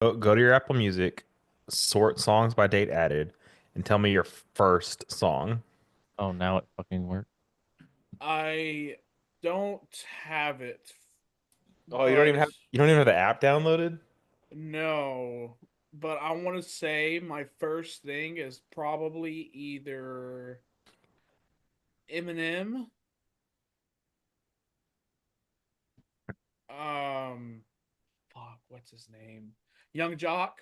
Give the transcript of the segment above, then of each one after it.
Go to your Apple Music, sort songs by date added, and tell me your first song. Oh, now it fucking worked. I don't have it, Oh, you don't even but have the app downloaded? no. But I want to say my first thing is probably either Eminem, um, what's his name? Young Jock,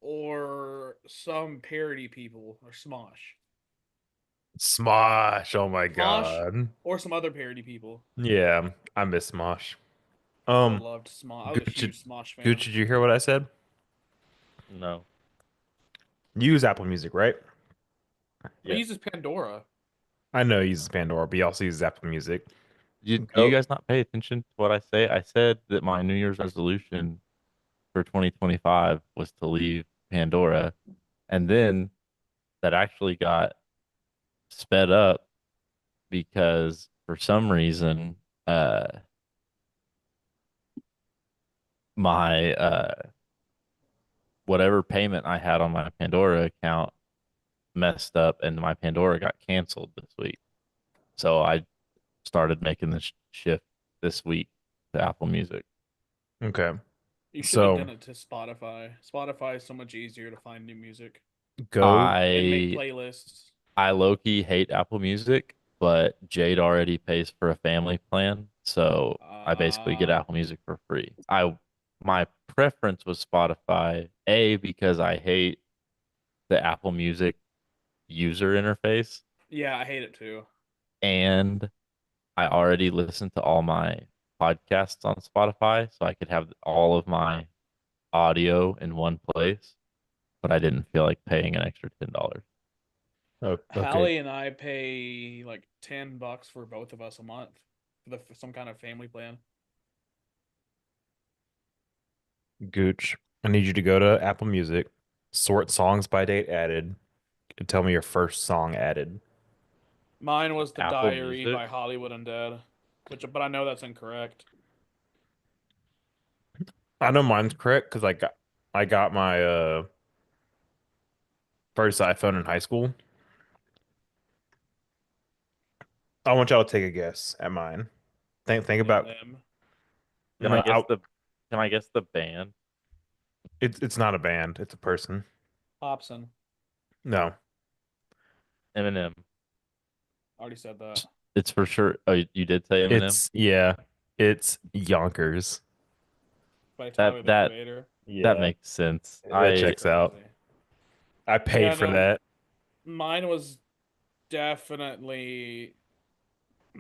or some parody people, or Smosh. Smosh. Oh my Smosh, God. or some other parody people. Yeah, I miss Smosh. I would have Um, loved Smosh. I was a Gooch, huge Smosh Gooch, fan. did you hear what I said? No. You use Apple Music, right? I Yes. use this Pandora. I know he uses Pandora, but he also uses Apple Music. Do you Go. guys not pay attention to what I say? I said that my New Year's resolution for 2025 was to leave Pandora, and then that actually got sped up because for some reason, my whatever payment I had on my Pandora account messed up, and my Pandora got canceled this week. So I started making the shift this week to Apple Music. Okay. You should have So done it to Spotify. Spotify is so much easier to find new music go. and make I playlists. I low key hate Apple Music, but Jade already pays for a family plan, so I basically get Uh, Apple Music for free. I My preference was Spotify, A, because I hate the Apple Music user interface, yeah, I hate it too. and I already listened to all my podcasts on Spotify, so I could have all of my audio in one place, but I didn't feel like paying an extra $10. Oh, okay. Hallie and I pay like $10 for both of us a month for some kind of family plan. Gooch, I need you to go to Apple Music, sort songs by date added, and tell me your first song added. Mine was The Apple Diary Music. by Hollywood Undead, but I know that's incorrect. I know mine's correct because I got my first iPhone in high school. I want y'all to take a guess at mine. Think about Eminem, Can I guess I, the can I guess the band? it's not a band, it's a person. Hobson. No. Eminem. Already said that. It's for sure. Oh, you did say Eminem? It's yeah, it's Yonkers. By That Tyler the that Creator. that Yeah, makes sense. that That's I checks out. crazy. I paid Yeah, for no, that. mine was definitely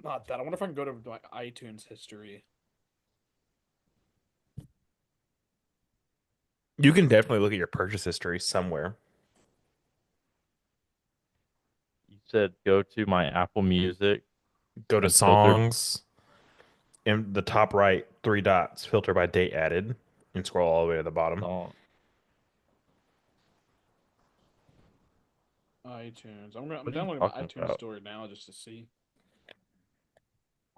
not that. I wonder if I can go to my iTunes history. You can definitely look at your purchase history somewhere. You said go to my Apple Music Go to and filter. songs, in the top right, three dots, filter by date added, and scroll all the way to the bottom. Song. iTunes. I'm What are you downloading my talking iTunes about? store now just to see.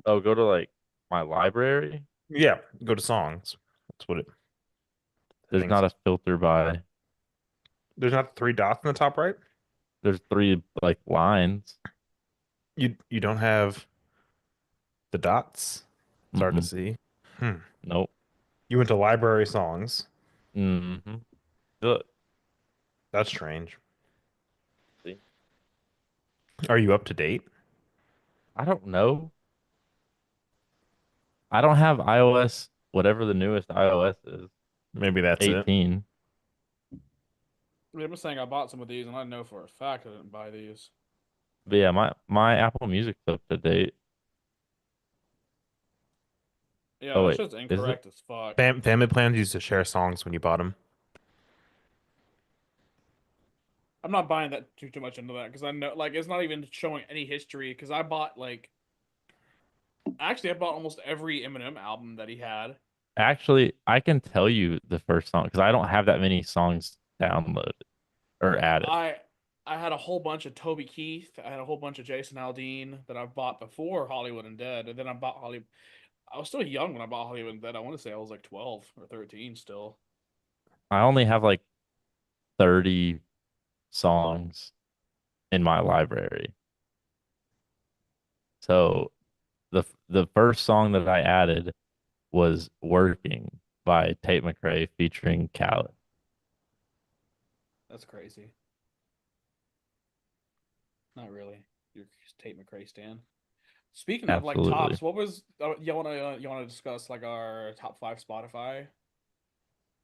Oh, go to like my library. Yeah, go to songs. That's what it the There's thing not a says. filter by. There's not three dots in the top right. There's three like lines. You don't have the dots. It's hard to Mm-mm. see. Hmm. Nope. You went to library songs. Mm-hmm. Good. That's strange. See, Are you up to date? I don't know. I don't have iOS, whatever the newest iOS is, Maybe that's it. 18. I mean, I'm just saying I bought some of these, and I know for a fact I didn't buy these. But yeah, my Apple Music's up to date. Yeah, Oh that's wait, just is it? incorrect as fuck. Family plans used to share songs when you bought them. I'm not buying that too much into that because I know like it's not even showing any history. Because I bought like actually I bought almost every Eminem album that he had. Actually, I can tell you the first song because I don't have that many songs downloaded or added. I I had a whole bunch of Toby Keith. I had a whole bunch of Jason Aldean that I've bought before Hollywood and Dead, and then I bought Holly. I was still young when I bought Hollywood Undead. I want to say I was like 12 or 13 still. I only have like 30 songs in my library. So the first song that I added was "Working" by Tate McRae featuring Khaled. That's crazy. Not really. You're Tate McRae stan. Speaking of like Absolutely. tops, what was you wanna discuss like our top 5 Spotify?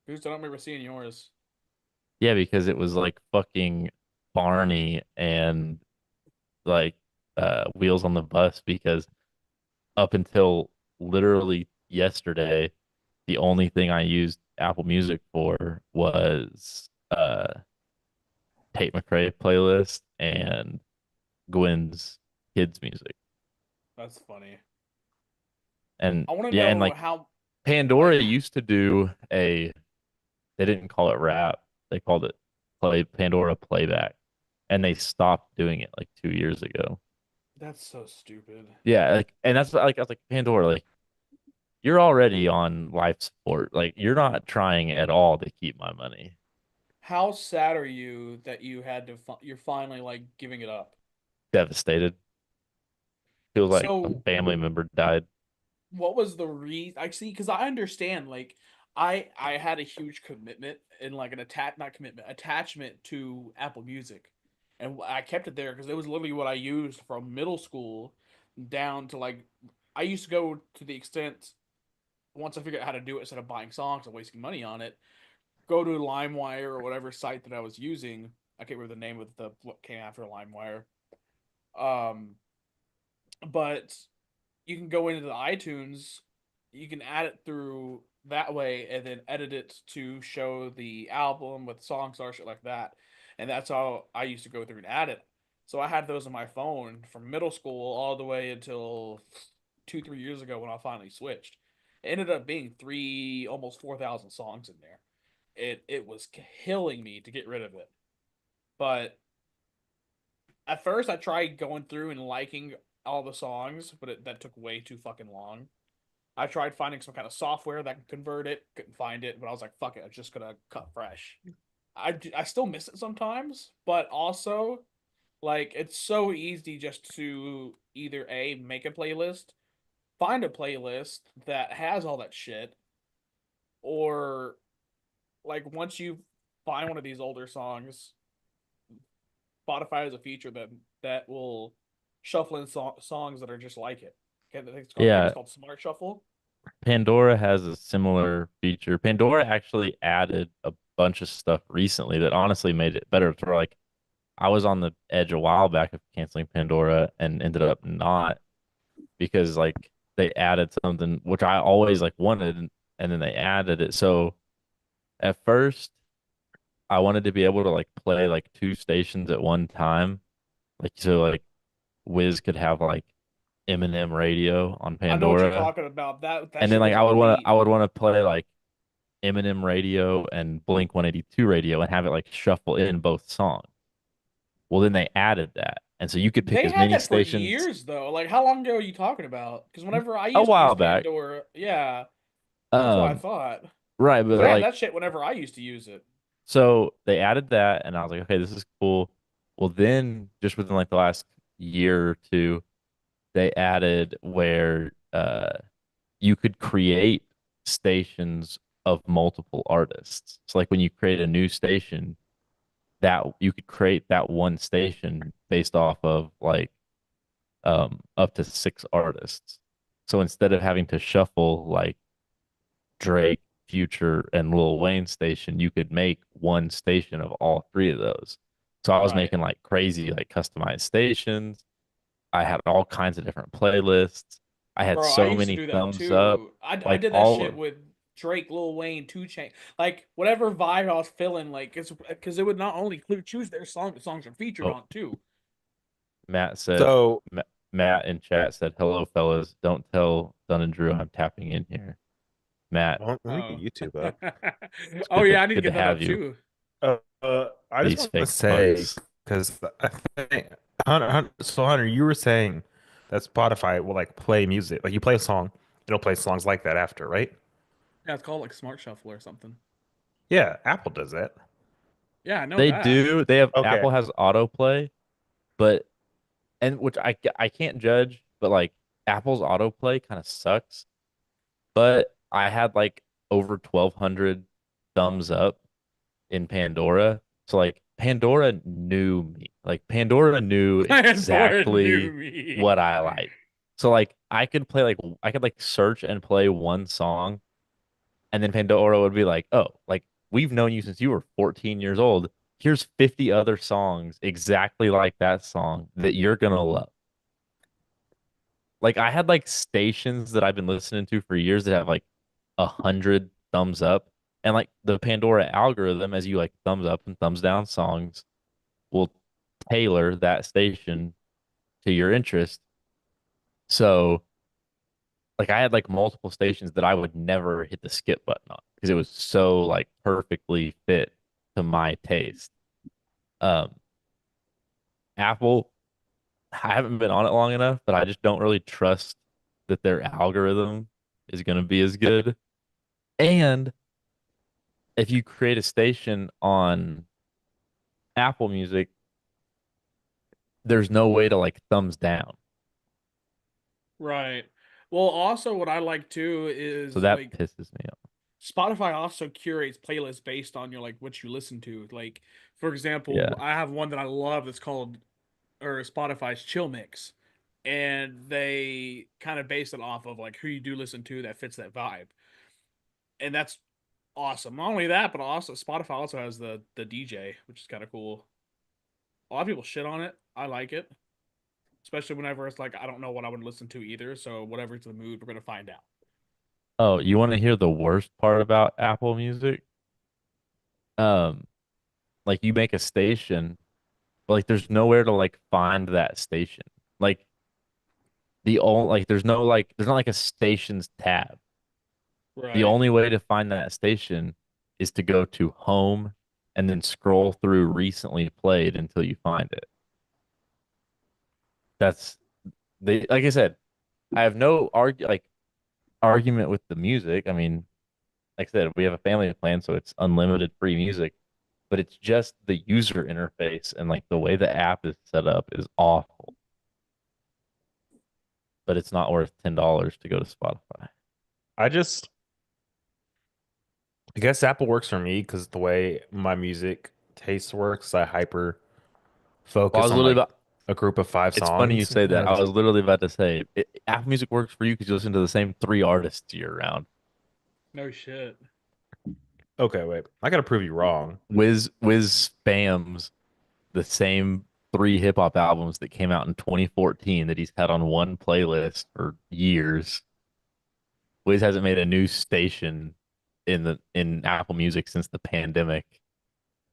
Because I don't remember seeing yours. Yeah, because it was like fucking Barney and like Wheels on the Bus because up until literally yesterday, the only thing I used Apple Music for was Tate McRae playlist and Gwen's kids music. That's funny. And I want to yeah, and know like how Pandora like used to do they didn't call it rap. They called it Pandora playback. And they stopped doing it like 2 years ago. that's so stupid. Yeah, like and that's like I was like Pandora, like you're already on life support. Like you're not trying at all to keep my money. How sad are you that you had to you're finally like giving it up? Devastated. Feels like a So family member died. what was the reason? I see, because I understand. Like, I had a huge commitment and like an not commitment attachment to Apple Music, and I kept it there because it was literally what I used from middle school down to like I used to go to the extent once I figured out how to do it instead of buying songs and wasting money on it, go to LimeWire or whatever site that I was using. I can't remember the name of the what came after LimeWire. Um, but you can go into the iTunes, you can add it through that way, and then edit it to show the album with songs or shit like that. And that's how I used to go through and add it. So I had those on my phone from middle school all the way until 2, 3 years ago when I finally switched. It ended up being almost 4,000 songs in there. It was killing me to get rid of it. But at first, I tried going through and liking all the songs, but that took way too fucking long. I tried finding some kind of software that could convert it, couldn't find it, but I was like, fuck it, I'm just gonna cut fresh. I still miss it sometimes, but also, like, it's so easy just to either A, make a playlist, find a playlist that has all that shit, or, like, once you find one of these older songs, Spotify has a feature that will shuffle in songs that are just like it. I think it's Yeah, called Smart Shuffle. Pandora has a similar feature. Pandora actually added a bunch of stuff recently that honestly made it better. For like I was on the edge a while back of canceling Pandora and ended up not because like they added something which I always like wanted and then they added it. So at first I wanted to be able to like play like two stations at one time. Like so like Wiz could have like Eminem radio on I know what you're Pandora. talking about. That And then shit like was elite. I would want to play like Eminem radio and Blink 182 radio and have it like shuffle in both songs. Well, then they added that. And so you could pick They as had many that for stations years though. Like how long ago are you talking about? Because whenever I a used to use while back. Pandora, yeah, that's what I Um, thought. right, but They had like that shit whenever I used to use it. so they added that and I was like, okay, this is cool. Well, then just within like the last year or two, they added where you could create stations of multiple artists. So like when you create a new station, that you could create that one station based off of like up to six artists. So instead of having to shuffle like Drake, Future, and Lil Wayne station, you could make one station of all three of those. So I was Right. making like crazy like customized stations. I had all kinds of different playlists. I had Bro, I so used to many do that thumbs up, too. I like did that all shit of with Drake, Lil Wayne, 2 Chainz, like whatever vibe I was feeling. Like it's because it would not only choose their song, the songs are featured oh, on too. Matt said So Matt in chat said, "Hello, fellas. Don't tell Dunn and Drew I'm tapping in here." Matt, let me get Oh, YouTube up. it's oh yeah, I need to good to get that have up you. too. I just These want to fake say pugs. because I think so Hunter, you were saying that Spotify will like play music, like you play a song, it'll play songs like that after, right? Yeah, it's called like Smart Shuffle or something. Yeah, Apple does that. Yeah, I know They that. do. They have Okay. Apple has autoplay, but and which I can't judge, but like Apple's autoplay kind of sucks. But I had like over 1,200 thumbs up in Pandora. So like Pandora knew me. Like Pandora knew Pandora knew exactly me. what I like. So like I could like search and play one song and then Pandora would be like, "Oh, like we've known you since you were 14 years old. Here's 50 other songs exactly like that song that you're gonna love." Like I had like stations that I've been listening to for years that have like 100 thumbs up, and like the Pandora algorithm, as you like thumbs up and thumbs down songs, will tailor that station to your interest. So like I had like multiple stations that I would never hit the skip button on because it was so like perfectly fit to my taste. Um, Apple, I haven't been on it long enough, but I just don't really trust that their algorithm is going to be as good. And if you create a station on Apple Music, there's no way to like thumbs down. Right. Well, also what I like too So is that like pisses me off. Spotify also curates playlists based on your like what you listen to. Like, for Yeah. example, I have one that I love that's called or Spotify's Chill Mix, and they kind of base it off of like who you do listen to that fits that vibe, and that's awesome. Not only that, but also Spotify also has the DJ, which is kind of cool. A lot of people shit on it. I like it, especially whenever it's like I don't know what I would listen to either. So whatever's the mood, we're gonna find out. Oh, you want to hear the worst part about Apple Music? Um, like you make a station, but like there's nowhere to like find that station. Like the only like there's not like a stations tab. The Right. only way to find that station is to go to home and then scroll through recently played until you find it. That's they like I said, I have no argument with the music. I mean, like I said, we have a family plan, so it's unlimited free music, but it's just the user interface and like the way the app is set up is awful. But it's not worth $10 to go to Spotify. I just, I guess Apple works for me because the way my music taste works, I hyper Well, I focus was on literally like about a group of five it's funny you songs. say that. And I was literally about to say Apple Music works for you because you listen to the same three artists year round. No shit. okay, wait, I gotta prove you wrong. Wiz spams the same three hip hop albums that came out in 2014 that he's had on one playlist for years. Wiz hasn't made a new station in Apple Music since the pandemic.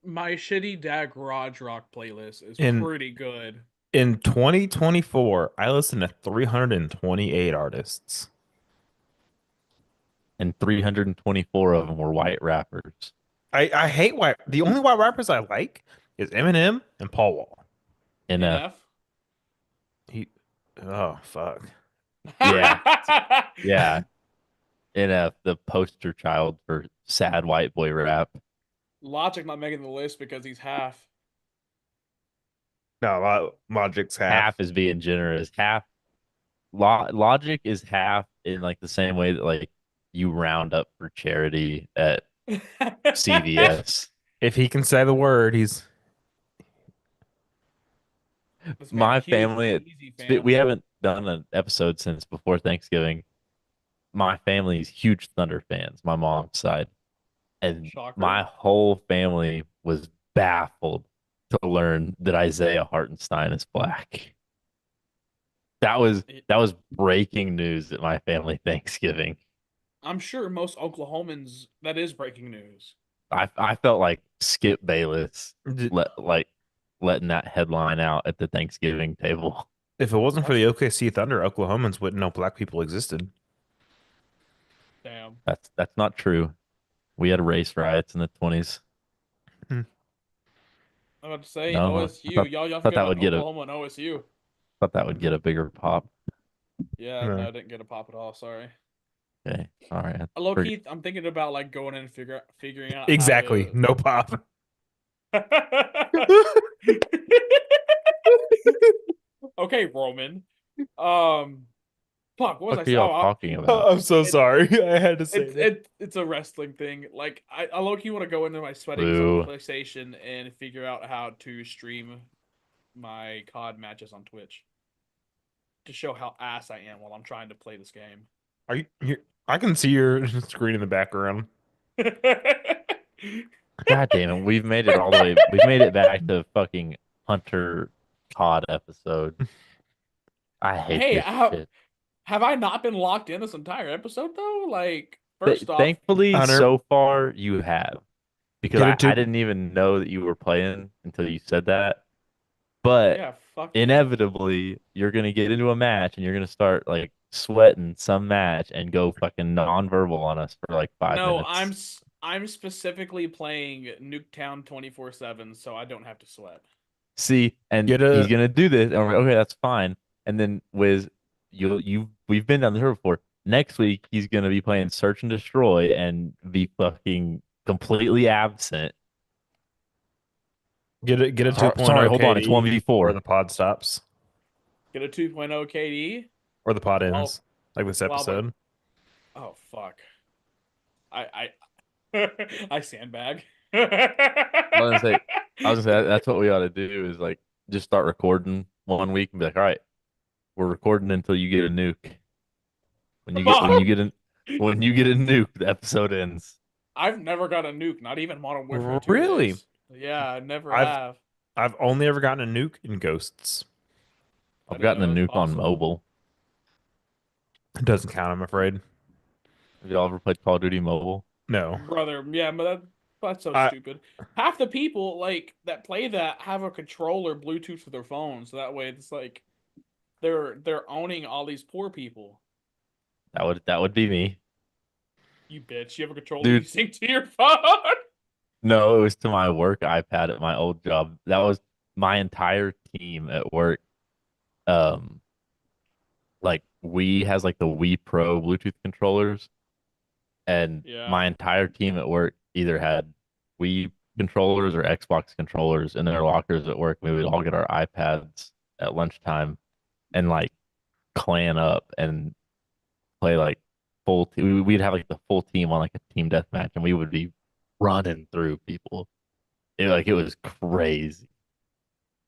My shitty dad garage rock playlist is In pretty good. in 2024, I listened to 328 artists. And 324 of them were white rappers. I hate white. The only white rappers I like is Eminem and Paul Wall. NF. NF. He, oh fuck. Yeah. Yeah. NF, the poster child for sad white boy rap. Logic not making the list because he's half. No, Logic's Half half. is being generous. Half Logic is half in like the same way that like you round up for charity at CVS. If he can say the word, he's This man a My huge family, Easy fan. we haven't done an episode since before Thanksgiving. My family's huge Thunder fans, my mom's side. And Shocker. my whole family was baffled to learn that Isaiah Hartenstein is black. That was breaking news at my family Thanksgiving. I'm sure most Oklahomans that is breaking news. I felt like Skip Bayless if letting that headline out at the Thanksgiving table. it wasn't for the OKC Thunder, Oklahomans wouldn't know black people existed. Damn. That's not true. We had race riots in the 20s. I'm about to say No, OSU. Y'all thought forget that about would get a Oklahoma and OSU. thought that would get a bigger pop. Yeah, No. no, I didn't get a pop at all. Sorry. Okay. All right. Low Pretty- key, I'm thinking about like going in and figuring out Exactly. No pop. how Okay, Roman. Fuck, what was What I are y'all saying? talking about? I'm so It- sorry. I had to say that. It's a wrestling thing. Like I low key want to go into my settings on Boo. PlayStation and figure out how to stream my COD matches on Twitch to show how ass I am while I'm trying to play this game. Are you? I can see your screen in the background. God damn it. We've made it all the way. We've made it back to fucking Hunter COD episode. I hate Hey, this shit. have I not been locked in this entire episode though? Like, first off, Thankfully, Hunter- so far you have. Because Get I, it to- I didn't even know that you were playing until you said that. But yeah, fuck you. inevitably, you're gonna get into a match and you're gonna start like sweating some match and go fucking nonverbal on us for like 5 minutes. I'm specifically playing Nuketown 24/7, so I don't have to sweat. See, and Get a- he's gonna do this, and we're like, okay, that's fine. And then Wiz, we've been down the road before. Next week, he's gonna be playing Search and Destroy and be fucking completely absent. Get a 2.0 Sorry, hold on, it's KD, 1v4. or the pod stops Get a 2.0 KD. or the pod Well- ends like this well, but- episode. Oh fuck. I I sandbag. was gonna say that's what we ought to do is like just start recording one week and be like, all right, we're recording until you get a nuke. When you get a nuke, the episode ends. I've never got a nuke, not even Modern Warfare 2 Really? days. Yeah, I never I've- have. I've only ever gotten a nuke in Ghosts. I've I gotten a know, nuke it's on awesome. mobile. It doesn't count, I'm afraid. Have y'all ever played Call of Duty Mobile? No. Brother, yeah, but that's so I- stupid. Half the people like that play that have a controller Bluetooth for their phone, so that way it's like they're owning all these poor people. That would be me. You bitch, you have a controller Dude. you sync to your phone. No, it was to my work iPad at my old job. That was my entire team at work. Like Wii has like the Wii Pro Bluetooth controllers, and Yeah. my entire team at work either had Wii controllers or Xbox controllers in their lockers at work. We would all get our iPads at lunchtime and like clan up and play like we'd have like the full team on like a team deathmatch, and we would be running through people. It was crazy.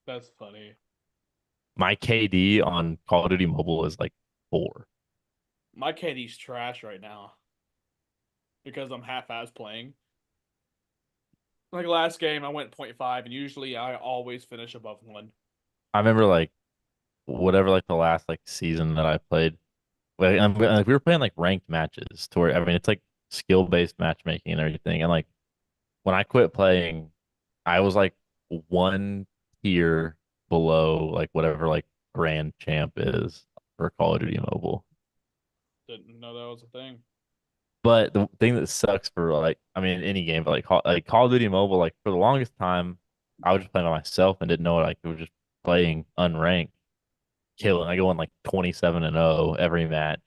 That's funny. My KD on Call of Duty Mobile is like 4. My KD's trash right now because I'm half-ass playing. Like last game, I went 0.5, and usually I always finish above 1. I remember like whatever like the last like season that I played. Like we were playing like ranked matches to where I mean it's like skill based matchmaking and everything. And like when I quit playing, I was like 1 tier below like whatever like grand champ is for Call of Duty Mobile. Didn't know that was a thing. But the thing that sucks for like I mean any game, but like Call of Duty Mobile, like for the longest time, I was just playing by myself and didn't know like it was just playing unranked, killing. I go in like 27-0 every match.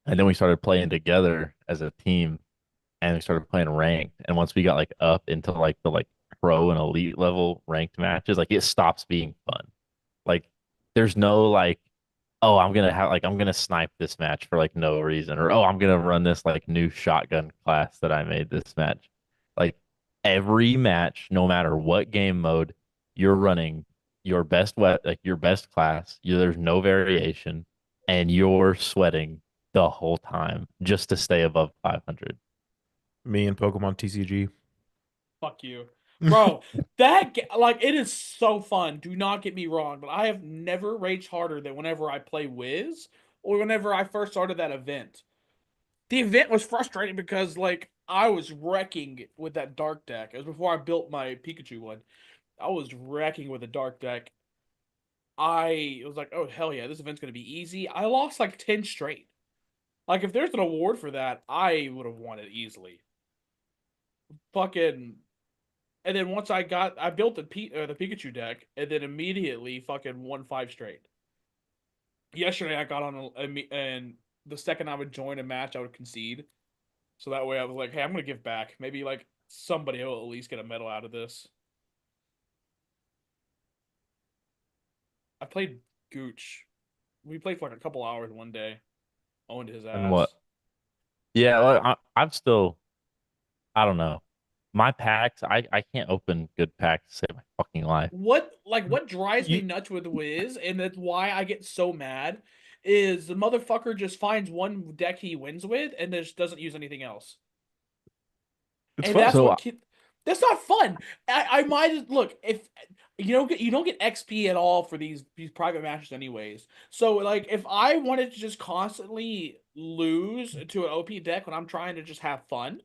And then we started playing together as a team and we started playing ranked. And once we got like up into like the like pro and elite level ranked matches, like it stops being fun. Like there's no like, oh, I'm gonna snipe this match for like no reason, or oh, I'm gonna run this like new shotgun class that I made this match. Like every match, no matter what game mode, you're running your best like your best class. There's no variation, and you're sweating the whole time just to stay above 500. Me and Pokemon TCG. Fuck you. Bro, like it is so fun. Do not get me wrong, but I have never raged harder than whenever I play Wiz or whenever I first started that event. The event was frustrating because like I was wrecking with that dark deck. It was before I built my Pikachu one. I was wrecking with a dark deck. I was like, oh hell yeah, this event's gonna be easy. I lost like 10 straight. Like if there's an award for that, I would have won it easily. Fucking. And then once I built the Pikachu deck, and then immediately fucking won 5 straight. Yesterday I got on and the second I would join a match, I would concede. So that way I was like, hey, I'm gonna give back. Maybe like somebody will at least get a medal out of this. I played Gooch. We played for like a couple hours one day. Owned his And what? ass. Yeah, well, I'm still. I don't know. My packs, I can't open good packs to save my fucking life. What drives me You, nuts with Wiz, and that's why I get so mad, is the motherfucker just finds one deck he wins with and just doesn't use anything else. it's And fun. that's So what that's not fun. I might look if you don't get XP at all for these private matches anyways. So like if I wanted to just constantly lose to an OP deck when I'm trying to just have fun,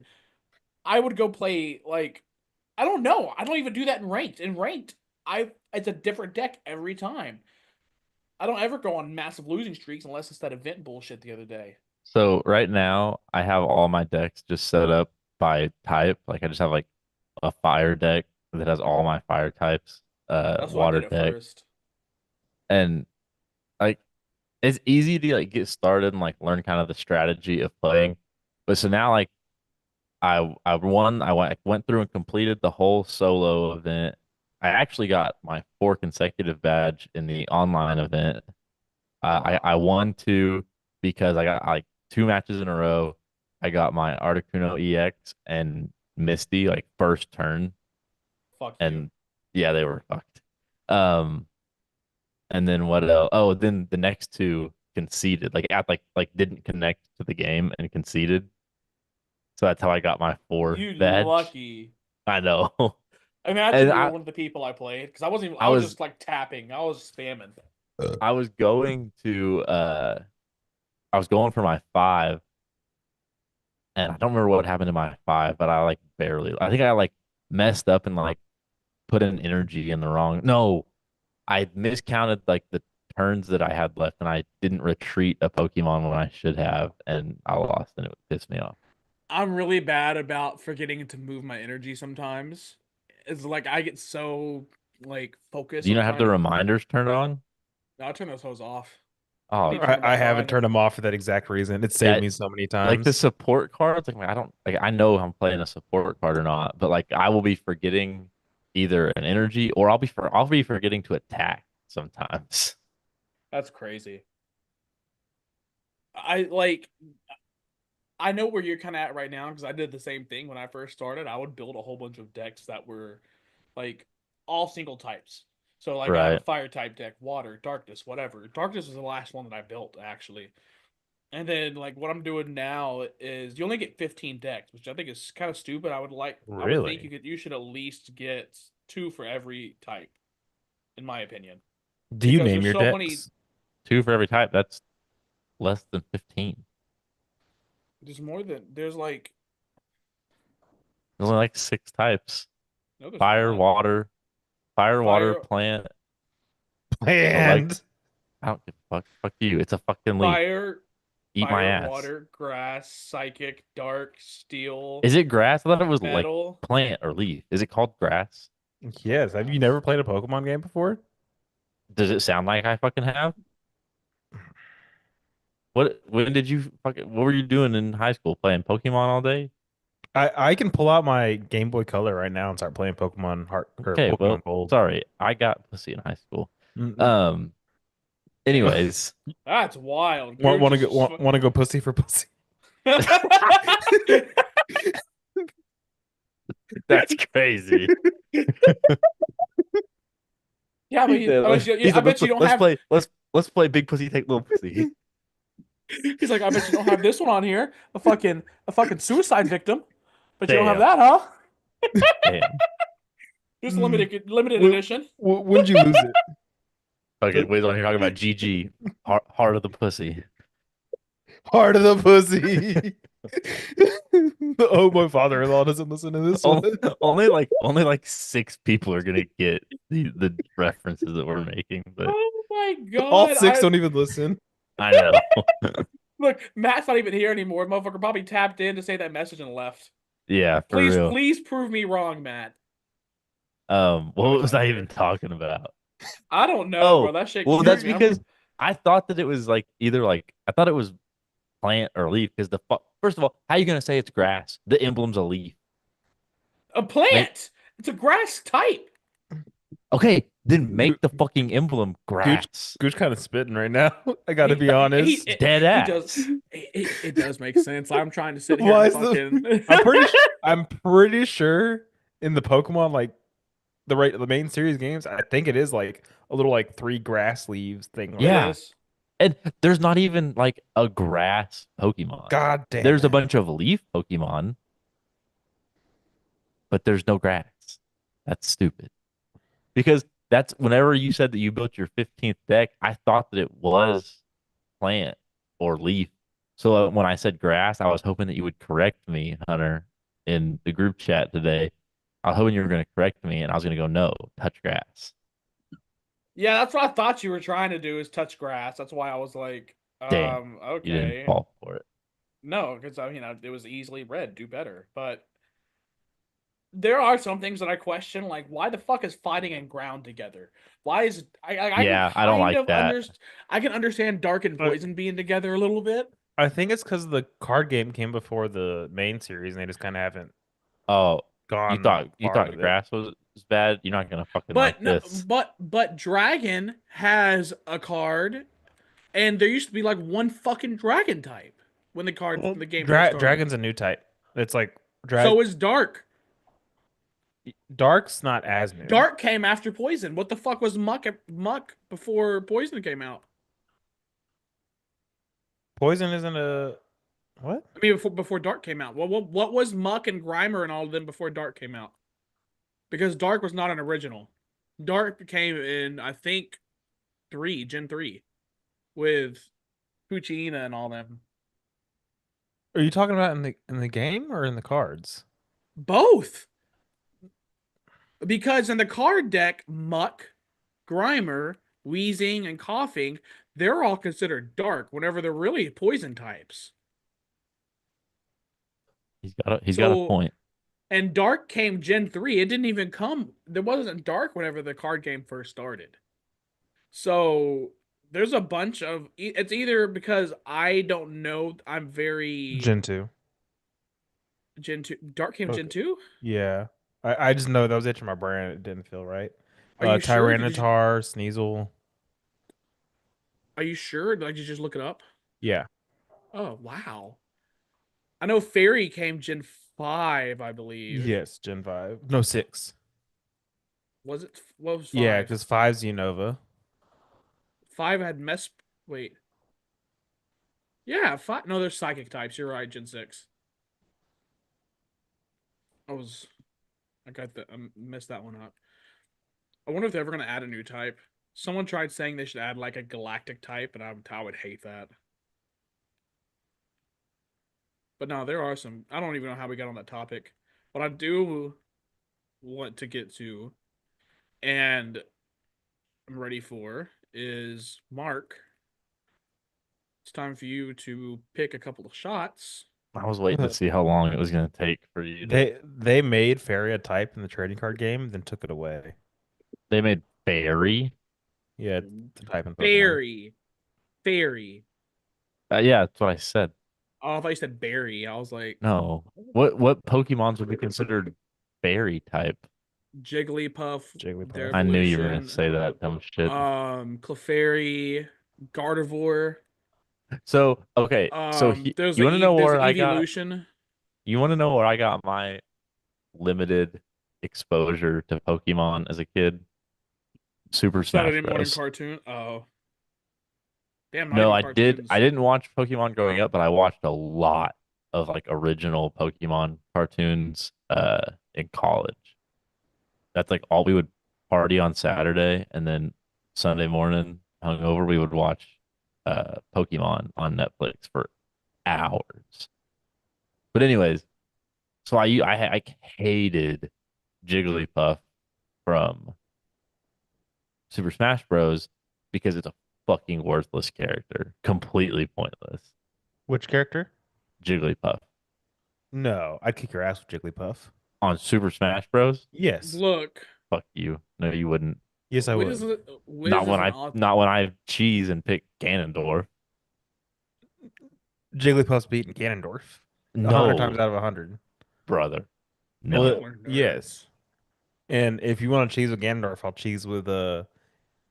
I would go play like I don't know. I don't even do that in ranked. In ranked, it's a different deck every time. I don't ever go on massive losing streaks unless it's that event bullshit the other day. so right now I have all my decks just set up by type. Like I just have like a fire deck that has all my fire types, That's what I water did at deck, first. and like it's easy to like get started and like learn kind of the strategy of playing. But so now like I went through and completed the whole solo event. I actually got my 4 consecutive badge in the online event. I won two because I got like 2 matches in a row. I got my Articuno EX and Misty like first turn, Fuck you. and yeah, they were fucked. Um, and then what else? Oh, then the next two conceded, like didn't connect to the game and conceded. So that's how I got my 4 You badge. lucky. I know. Imagine And you were one of the people I played because I wasn't even. I I was was just like tapping. I was spamming. I was going to I was going for my 5, and I don't remember what happened to my 5, but I like barely. I think I like messed up and like put an energy in the wrong. No, I miscounted like the turns that I had left, and I didn't retreat a Pokemon when I should have, and I lost, and it pissed me off. I'm really bad about forgetting to move my energy sometimes. It's like I get so like Do focused you on not have trying the to. reminders turned on? No, I turn those hoes off. I Oh, need to turn them I back haven't on. turned them off for that exact reason. It saved yeah, me so many like the times. support cards. Like I don't like I know I'm playing a support card or not, but like I will be forgetting either an energy or I'll be forgetting to attack sometimes. That's crazy. I like. I know where you're kind of at right now because I did the same thing when I first started. I would build a whole bunch of decks that were like all single types. So like I have a Right. fire type deck, water, darkness, whatever. Darkness was the last one that I built actually. And then like what I'm doing now is you only get 15 decks, which I think is kind of stupid. I would think Really? you should at least get two for every type, in my opinion. Do you Because name there's your so many decks? 2 for every type. That's less than 15. there's like There's only like 6 types. no there's Fire, not. water, Fire plant, like And I don't give a fuck. Fuck you. It's a fucking leaf. fire Eat my fire, ass. water, grass, psychic, dark, steel, Is it grass? I thought it was like metal. plant or leaf. Is it called grass? yes, have you never played a Pokemon game before? Does it sound like I fucking have? When did you fucking what were you doing in high school? Playing Pokemon all day? I can pull out my Game Boy Color right now and start playing Pokemon Heart or Okay, well, Pokemon Gold. sorry. I got pussy in high school. Mm, Um, anyways, That's wild. want Gooch to is go just want to go pussy for pussy? that's crazy. Yeah, but Yeah, I bet you don't have. let's play big pussy take little pussy. He's like, I bet you don't have this one on here. A fucking suicide victim. But you don't have Damn. that, huh? Damn. Just Mm. limited When, edition. when'd you lose it? Okay, wait on here talking about GG, heart of the pussy. Heart of the pussy. Oh, my father-in-law doesn't listen to this one. Only like 6 people are gonna get the references that we're making, but Oh my All god! six don't even listen. I know. Look, Matt's not even here anymore. Motherfucker probably tapped in to say that message and left. Yeah, for Please, real. please prove me wrong, Matt. What Oh, he's was not I here. even talking about? I don't know, Oh, bro. That shit well, killed that's me. because I thought that it was like either like I thought it was plant or leaf because first of all, how are you gonna say it's grass? The emblem's a leaf. A plant. It's a grass type. Okay, then Goo- make the fucking emblem grass. Gooch kind of spitting right now. I gotta He, be honest. Dead he ass. does. It does make sense. I'm trying to sit here Why and is the- fucking. I'm pretty sure in the Pokemon like the main series games, I think it is like a little like 3 grass leaves thing. Like, Yeah. It is. And there's not even like a grass Pokemon. God damn There's a it. bunch of leaf Pokemon, but there's no grass. That's stupid. Because that's whenever you said that you built your 15th deck, I thought that it was plant or leaf. So when I said grass, I was hoping that you would correct me, Hunter, in the group chat today. I was hoping you were going to correct me, and I was going to go, no, touch grass. Yeah, that's what I thought you were trying to do is touch grass. That's why I was like, Damn, you didn't okay. fall for it. No, because I mean it was easily read. Do better, but there are some things that I question, like why the fuck is fighting and ground together? Why is Yeah, can I don't kind like of that. I can understand dark and But- poison being together a little bit. I think it's because the card game came before the main series, and they just kind of haven't Oh, gone. you far thought with it. grass was bad? You're not going to fucking But like no, this. but Dragon has a card, and there used to be like one fucking Dragon type when Well, the game first started. Dragon's a new type. It's like So is Dark. Dark's not as new. Dark came after Poison. What the fuck was Muck before Poison came out? Poison isn't a what? I mean, before Dark came out. What was Muck and Grimer and all of them before Dark came out? Because Dark was not an original. Dark came in, I think, Gen 3, with Puccina and all them. Are you talking about in the game or in the cards? Both. Because in the card deck, Muck, Grimer, Wheezing, and Coughing, they're all considered dark whenever they're really poison types. He's got a So- point. And Dark came Gen 3. It didn't even come. There wasn't Dark whenever the card game first started. So there's a bunch of. It's either because I don't know. I'm very. Gen 2. Gen 2. Dark came Okay. Gen 2? Yeah. I just know that was itching my brain. It didn't feel right. Are you sure? Tyranitar, Sneasel. Are you sure? Did you just look it up? Yeah. Oh, wow. I know Fairy came Gen 5, I believe. Yes, Gen 5. No, 6. Was it? What was 5? Yeah, because 5's Unova. 5 had Wait. Yeah, 5. No, there's psychic types. You're right, Gen 6. I messed that one up. I wonder if they're ever going to add a new type. Someone tried saying they should add like a galactic type, and I would hate that. But no, there are some. I don't even know how we got on that topic. What I do want to get to, and I'm ready for, is Mark. It's time for you to pick a couple of shots. I was waiting to see how long it was going to take for you. They made Fairy a type in the trading card game, then took it away. They made Fairy. Yeah, it's a type in Pokemon. Fairy. Yeah, that's what I said. Oh, I thought you said berry. I was like, No. What Pokemons would be considered fairy type? Jigglypuff. Jigglypuff. their I knew you were going evolution, to say that dumb shit. Clefairy, Gardevoir. So, okay. So there's you want to know there's where an I got evolution. you want to know where I got my limited exposure to Pokemon as a kid? Super Smash Saturday morning Bros. cartoon. Oh, damn. not No, even I did. cartoons. I didn't watch Pokemon growing up, but I watched a lot of like original Pokemon cartoons in college. That's like all we would party on Saturday, and then Sunday morning hungover we would watch Pokemon on Netflix for hours. But anyways, so I hated Jigglypuff from Super Smash Bros. Because it's a fucking worthless character, completely pointless. Which character? Jigglypuff No, I'd kick your ass with Jigglypuff. on Super Smash Bros. Yes. Look. Fuck you. No, you wouldn't. Yes, I would. Not when I cheese and pick Ganondorf. Jigglypuff's beating Ganondorf 100 times No, out of 100. brother. Well, No. Y'all are nerds. yes. And if you want to cheese with Ganondorf, I'll cheese with Well,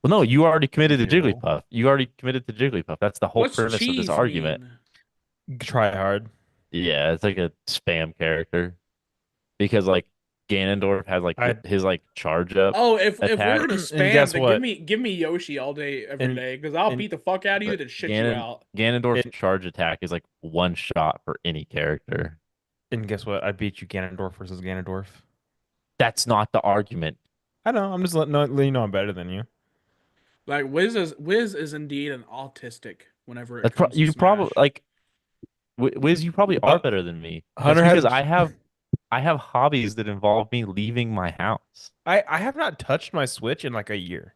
no, you already committed to Zero. Jigglypuff. You already committed to Jigglypuff. That's the whole What's premise of this cheese argument. mean? Try hard. Yeah, it's like a spam character because like Ganondorf has like I his like charge up Oh, if we're attack. gonna and guess spam, then what? give me Yoshi all day every And day, because I'll and beat the fuck out of you, But then shit you out. Ganondorf's and, charge attack is like one shot for any character. and guess what? I beat you Ganondorf versus Ganondorf. That's not the argument. I know. I'm just letting you know I'm better than you. Like Wiz is indeed an autistic whenever it That's pro comes to you Smash. probably like Wiz, you probably are Hun- better than me. That's Hunter because had. I have hobbies that involve me leaving my house. I have not touched my Switch in like a year.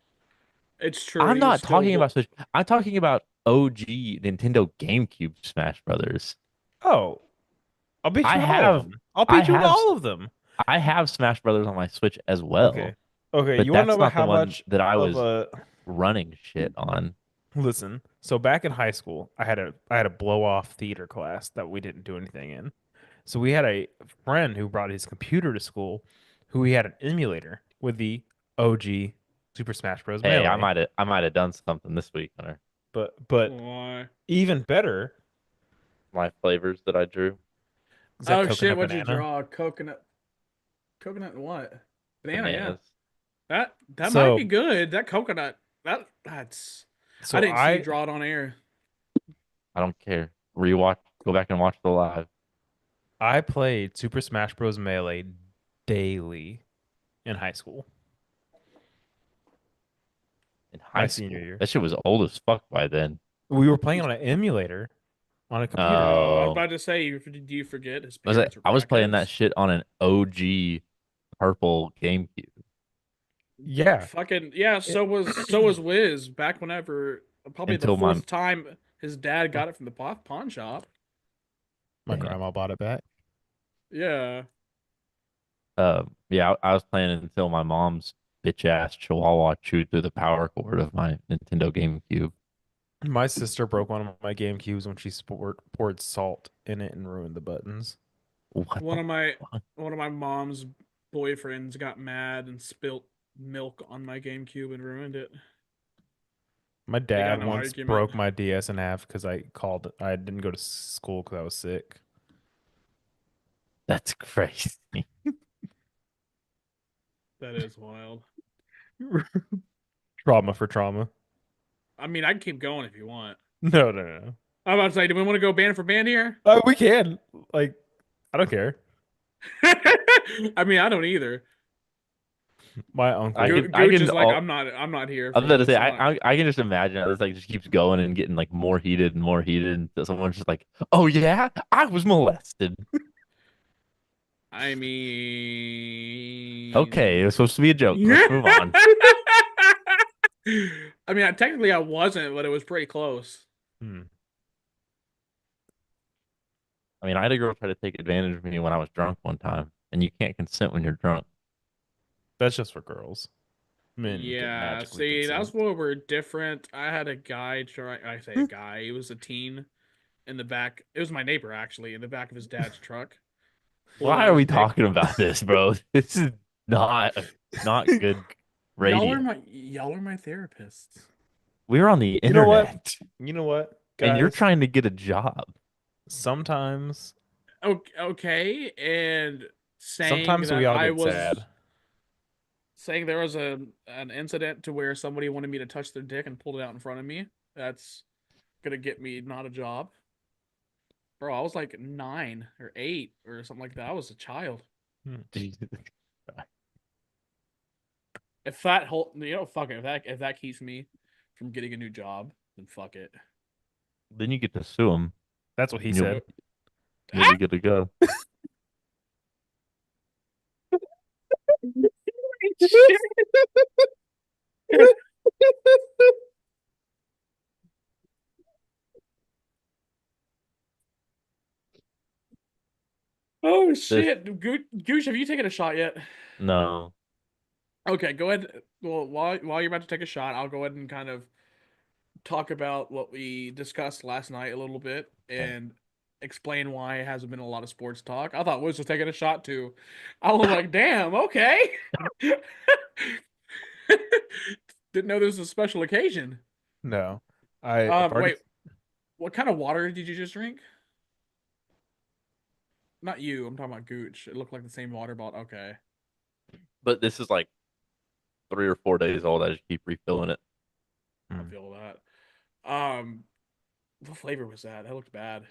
It's true. I'm and he was not still talking about Switch. I'm talking about OG Nintendo GameCube Smash Brothers. Oh, I'll beat I you in all of have them. I'll I beat you in have all of them. I have Smash Brothers on my Switch as Okay. well, Okay. but You want to know that's about not the how one much that I of was a running shit on. listen? So back in high school, I had a blow off theater class that we didn't do anything in. So we had a friend who brought his computer to school, who he had an emulator with the OG Super Smash Bros. Hey, Melee. I might have done something this week, Hunter. But Why? even better, My flavors that I drew. is that Oh shit! coconut What'd you banana. draw? Coconut. Coconut and what? Banana. Yeah. Bananas. That might So be good. That coconut. That's. so I didn't see you I draw it on air. I don't care. Rewatch. Go back and watch the live. I played Super Smash Bros. Melee daily in high school, In my high senior school. year. That shit was old as fuck by then. We were playing on an emulator on a computer. Oh, I was Oh, about to say, do you forget his was it? parents were I was playing that crackheads? shit on an OG purple GameCube. Yeah. Fucking yeah. It- So was Wiz back whenever probably the Until my fourth time his dad got it from the pawn shop. my Damn. grandma bought it back. Yeah. Yeah, I was playing until my mom's bitch ass Chihuahua chewed through the power cord of my Nintendo GameCube. My sister broke one of my GameCubes when she poured salt in it and ruined the buttons. What One the of my fuck? one of my mom's boyfriends got mad and spilt milk on my GameCube and ruined it. My got dad no once argument. broke my DS in half because I didn't go to school because I was sick. That's crazy. That is wild. Trauma for trauma. I mean, I can keep going if you want. No, no, no. I'm about to say, do we want to go band for band here? We can. Like, I don't care. I mean, I don't either. My uncle. I Gooch can is like, all- I'm not here. I'm for gonna this. say I'm not- I can just imagine how this like just keeps going and getting like more heated and more heated and someone's just like, oh yeah, I was molested. I mean, Okay, it was supposed to be a joke. Let's move on. I mean, technically I wasn't, but it was pretty close. Hmm. I mean, I had a girl try to take advantage of me when I was drunk one time, and you can't consent when you're drunk. That's just for girls. Men can Yeah, magically see, that's consent. where we're different. I had a guy try. I say a guy. He was a teen in the back. It was my neighbor actually in the back of his dad's truck. Why are we talking about this, bro? This is not good radio. Y'all are my therapists. We're on the You know what? internet, You know what, and you're guys? trying to get a job. Sometimes Okay, and saying sometimes that we all I get was sad. saying there was an incident to where somebody wanted me to touch their dick and pulled it out in front of me. That's gonna get me not a job. Bro, I was like 9 or 8 or something like that. I was a child. Jesus. If that whole, fuck it. If that keeps me from getting a new job, then fuck it. Then you get to sue him. That's what he You'll- said. You'll be good to go. Oh shit, Gooch, have you taken a shot yet? No. Okay, go ahead. Well, while you're about to take a shot, I'll go ahead and kind of talk about what we discussed last night a little bit. and explain why it hasn't been a lot of sports talk. I thought Wiz was taking a shot too. I was like, damn, okay. Didn't know this was a special occasion. No, I've already. Wait, what kind of water did you just drink? Not you. I'm talking about Gooch. It looked like the same water bottle. Okay, But this is like 3 or 4 days old. I just keep refilling it. I Hmm. feel that. What flavor was that? That looked bad.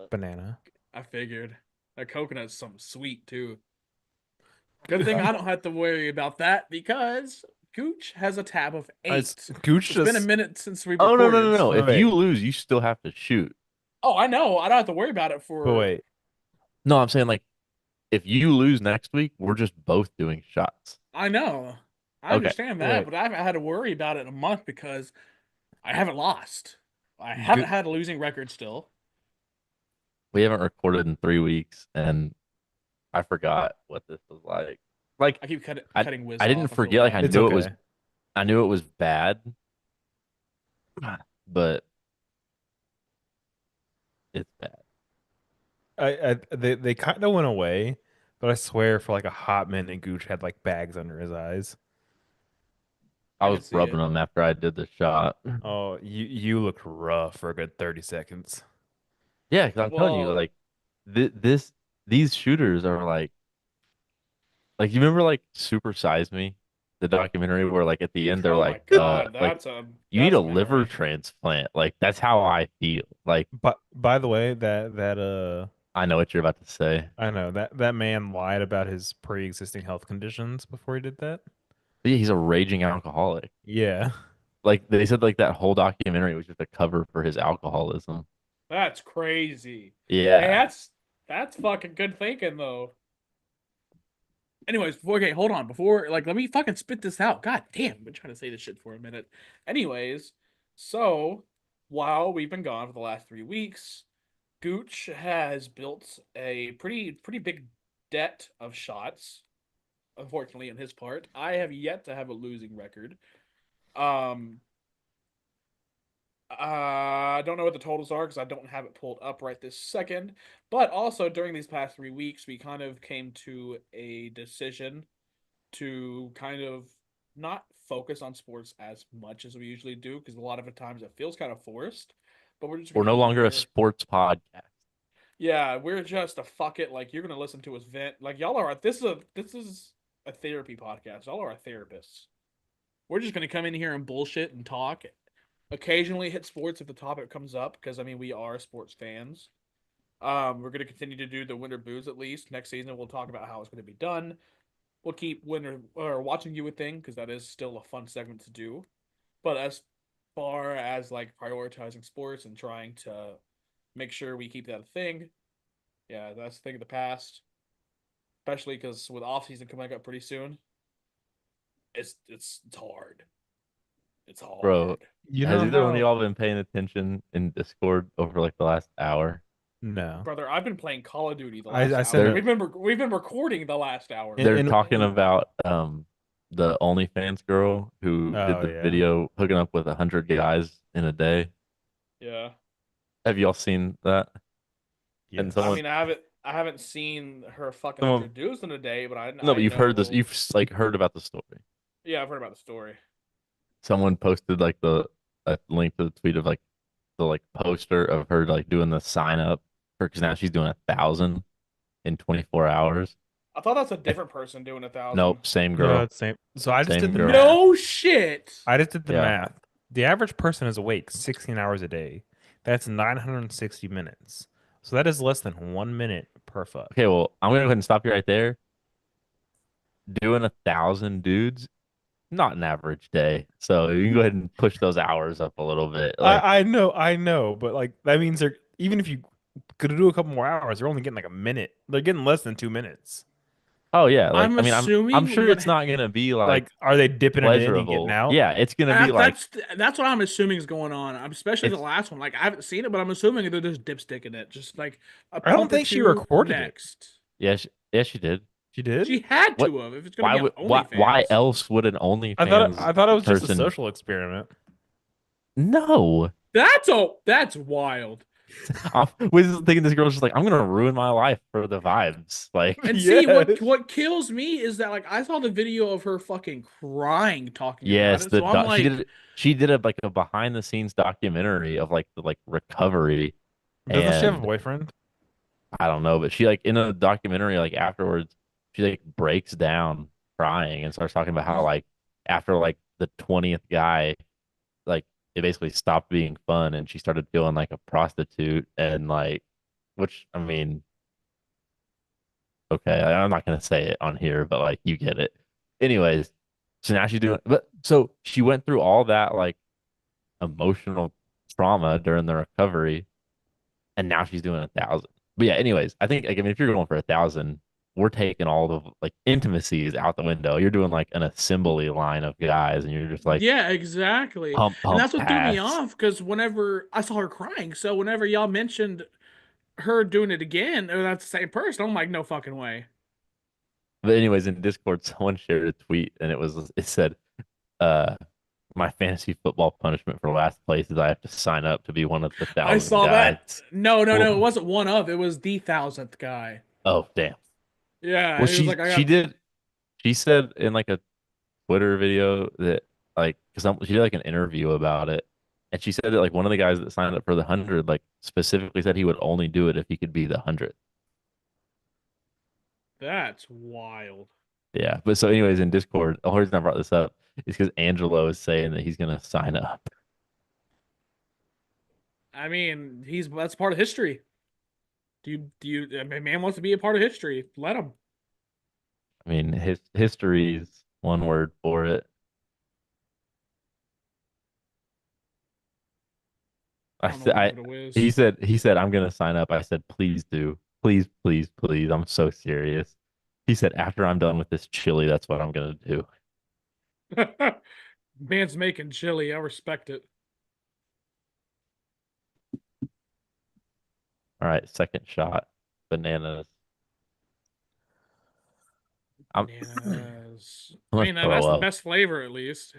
Banana. I figured that coconut's something sweet too. Good thing I don't have to worry about that because Gooch has a tab of 8. Gooch It's been a just. minute since we Oh recorded. no! so- If Wait. you lose, you still have to shoot. Oh, I know. I don't have to worry about it for. But wait, No, I'm saying like if you lose next week, we're just both doing shots. I know. I Okay, understand that, wait. but I haven't had to worry about it in a month because I haven't lost. I haven't Goo- had a losing record still. We haven't recorded in 3 weeks, and I forgot what this was like. Like I keep I- cutting Wiz I didn't off. feel forget, like, bad. it's knew okay. it was- I knew it was bad, but it's bad. They kind of went away, but I swear for like a hot minute, Gooch had like bags under his eyes. I I was can see rubbing it. them after I did the shot. Oh, you looked rough for a good 30 seconds. Yeah, because I'm telling you, Well- like these shooters are like you remember like Super Size Me, the documentary where like at the end they're Oh like, my god, like that's a. you need that's a liver memory. transplant. Like that's how I feel. Like But by the way, I know what you're about to say. I know that man lied about his pre-existing health conditions before he did that. But yeah, he's a raging alcoholic. Yeah. Like they said, like that whole documentary was just a cover for his alcoholism. That's crazy. Yeah. Hey, that's fucking good thinking though. Anyways, okay, hold on. Before let me fucking spit this out. God damn, I've been trying to say this shit for a minute. Anyways, so while we've been gone for the last 3 weeks, Gooch has built a pretty big debt of shots. Unfortunately, on his part, I have yet to have a losing record. I don't know what the totals are because I don't have it pulled up right this second. But also during these past 3 weeks, we kind of came to a decision to kind of not focus on sports as much as we usually do because a lot of the times it feels kind of forced. But we're just We're gonna no keep longer a here. sports podcast. Yeah, we're just a fuck it. Like you're gonna listen to us vent. Like y'all are. This is a therapy podcast. Y'all are our therapists. We're just gonna come in here and bullshit and talk. Occasionally hit sports if the topic comes up because I mean we are sports fans. We're gonna continue to do the winter booze at least. Next season we'll talk about how it's gonna be done. We'll keep winter or watching you a thing because that is still a fun segment to do. But as far as like prioritizing sports and trying to make sure we keep that a thing, yeah, that's a thing of the past. Especially because with off season coming up pretty soon, it's hard. It's hard. Bro, You Has know either one of how- y'all been paying attention in Discord over like the last hour? No. Brother, I've been playing Call of Duty the I last said hour. that- We've been recording the last hour. And- They're talking about the OnlyFans girl who Oh, did the yeah. video hooking up with 100 guys in a day. Yeah. Have y'all seen that? And Yes. someone- I mean, I haven't seen her fucking Someone- introduced in a day, but I No, but you've heard this. know- You've like heard about the story. Yeah, I've heard about the story. Someone posted like a link to the tweet of like the like poster of her like doing the sign up for because now she's doing 1,000 in 24 hours. I thought that's a different person doing 1,000. Nope, same No, girl. it's same. So I just Same did the girl. math. No shit. I just did the Yeah. math. The average person is awake 16 hours a day. That's 960 minutes. So that is less than 1 minute per fuck. Okay, well, I'm gonna go ahead and stop you right there. Doing 1,000 dudes, not an average day. So you can go ahead and push those hours up a little bit. Like, I know, but like that means they're even if you could do a couple more hours, they're only getting like a minute. They're getting less than 2 minutes. oh yeah, like I'm I mean, I'm assuming sure what it's not gonna be Like, are they dipping it in and pleasurable. getting out? Yeah, it's gonna be like That's what I'm assuming is going on. Especially the It's- last one. Like I haven't seen it, but I'm assuming they're just dipsticking it. Just like a I don't pump or think she two recorded it. next. yeah, she did. She did. She had What- to have if it's gonna be on why OnlyFans. else would an OnlyFans I thought it was just a person- social experiment. No, That's wild. I was thinking this girl's just like, I'm gonna ruin my life for the vibes. Like, And see Yes. what kills me is that like I saw the video of her fucking crying talking about yes, it. So I'm like, she did a like a behind the scenes documentary of like the like recovery, Doesn't she have a and boyfriend? I don't know, but she like in a documentary like afterwards, she like breaks down crying and starts talking about how like after like the 20th guy, like it basically stopped being fun and she started feeling like a prostitute and like, which I mean, okay, I'm not gonna say it on here, but like you get it. Anyways, so now she's doing, but so she went through all that like emotional trauma during the recovery, and now she's doing 1,000. But yeah, anyways, I think like, I mean if you're going for 1,000, we're taking all the like intimacies out the window. You're doing like an assembly line of guys, and you're just like yeah, exactly. pump, And pump, that's what threw me pass. off because whenever I saw her crying, so whenever y'all mentioned her doing it again, or that's the same person, I'm like, no fucking way. But anyways, in Discord, someone shared a tweet, and it said, uh, "My fantasy football punishment for last place is I have to sign up to be one of the I 1,000 saw that. guys." No, it Well, wasn't one of, it was the thousandth guy. oh damn. Yeah, Well, he was like, I she got did. She said in like a Twitter video that like because she did like an interview about it, and she said that like one of the guys that signed up for the 100 like specifically said he would only do it if he could be the 100th. that's wild. Yeah, but so anyways, in Discord, the only reason I brought this up is because Angelo is saying that he's gonna sign up. I mean, that's part of history. I mean, man wants to be a part of history. Let him. I mean, his history is one word for it. I I don't know said, what to give it a whiz. he said, I'm gonna sign up. I said, please do, please, please, please. I'm so serious. He said, after I'm done with this chili, that's what I'm gonna do. Man's making chili. I respect it. All right, second shot, bananas. I'm, Bananas. I'm I gonna mean, throw that's the up. best flavor, at least.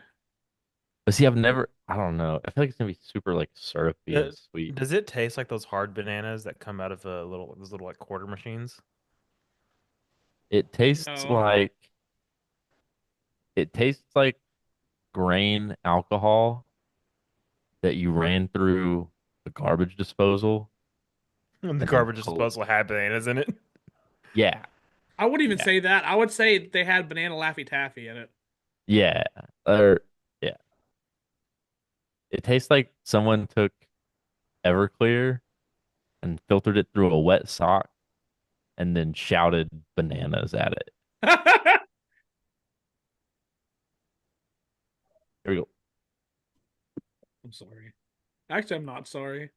But see, I've never, I don't know. I feel like it's gonna be super like syrupy Uh, and sweet. Does it taste like those hard bananas that come out of those little like quarter machines? It tastes No. like it tastes like grain alcohol that you ran through the garbage disposal And the and then garbage disposal had bananas in it. yeah, I wouldn't even yeah, say that. I would say they had banana Laffy Taffy in it. yeah, or yeah. It tastes like someone took Everclear and filtered it through a wet sock and then shouted bananas at it. Here we go. I'm sorry. Actually, I'm not sorry.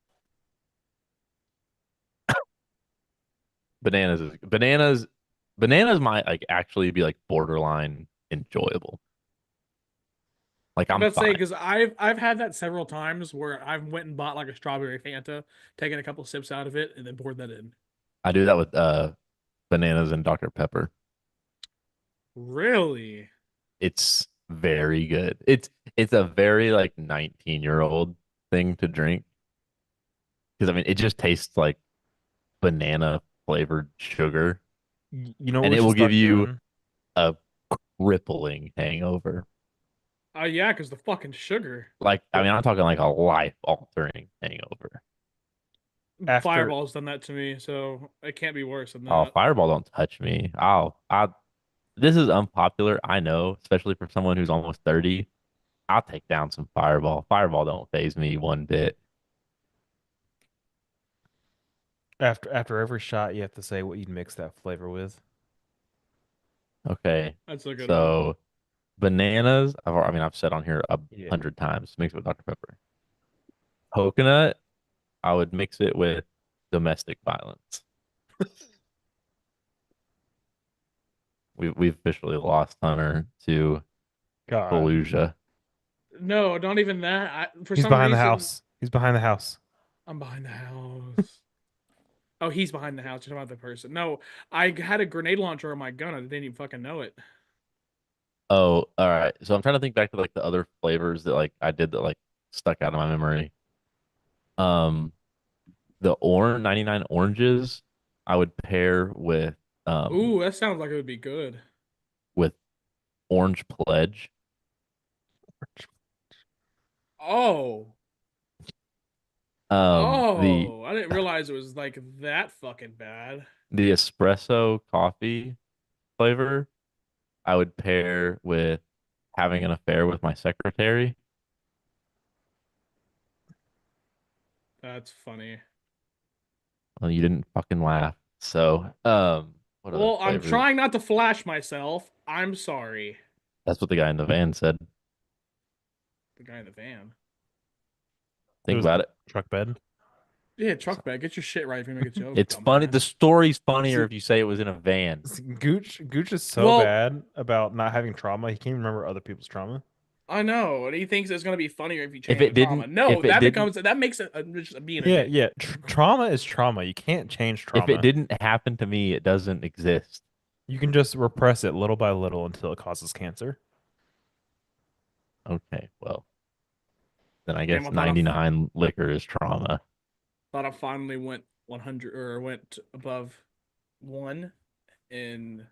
Bananas might like actually be like borderline enjoyable. Like I'm I'm about to say fine. because I've had that several times where I've went and bought like a strawberry Fanta, taken a couple sips out of it, and then poured that in. I do that with bananas and Dr. Pepper. Really? It's very good. It's a very like 19-year-old thing to drink because I mean it just tastes like banana flavored sugar You know what and we it should will give start you doing? a crippling hangover. Yeah, because the fucking sugar. Like I mean I'm talking like a life altering hangover. After Fireball's done that to me, so it can't be worse than Oh, that. Fireball don't touch me. I this is unpopular, I know, especially for someone who's almost 30. I'll take down some Fireball. Fireball don't phase me one bit. after every shot, you have to say what you'd mix that flavor with. Okay. That's a good one. So bananas, I mean, I've said on here a Yeah. 100 times, mix it with Dr. Pepper. Coconut, I would mix it with domestic violence. We've officially lost Hunter to God, Fallujah. No, not even that. For he's some behind the reason, house. He's behind the house. I'm behind the house. Oh, he's behind the house. You're talking about the person. No, I had a grenade launcher on my gun. I didn't even fucking know it. Oh, all right. So I'm trying to think back to like the other flavors that like I did that like stuck out of my memory. Um, the 99 oranges, I would pair Ooh, that sounds like it would be good. with Orange Pledge. Oh, The I didn't realize it was like that fucking bad. espresso coffee flavor, I would pair with having an affair with my secretary. That's funny. Well, you didn't fucking laugh. So, what other Well, I'm flavors? trying not to flash myself. I'm sorry. That's what the guy in the van said. The guy in the van. It Think was about it. truck bed. Yeah, truck bag. Get your shit right if you make a joke, It's funny. The dumbass. story's funnier See, if you say it was in a van. Gooch is so Well, bad about not having trauma. He can't even remember other people's trauma. I know, and he thinks it's gonna be funnier if you If change the it trauma. didn't, No, if it didn't, that makes it just being a Yeah, dick. yeah. Trauma is trauma. You can't change if it trauma. didn't happen to me, it doesn't exist. You can just repress it little by little until it causes cancer. Okay, well, then I Damn, guess 99 liquor is trauma. thought I finally went 100 or went above one in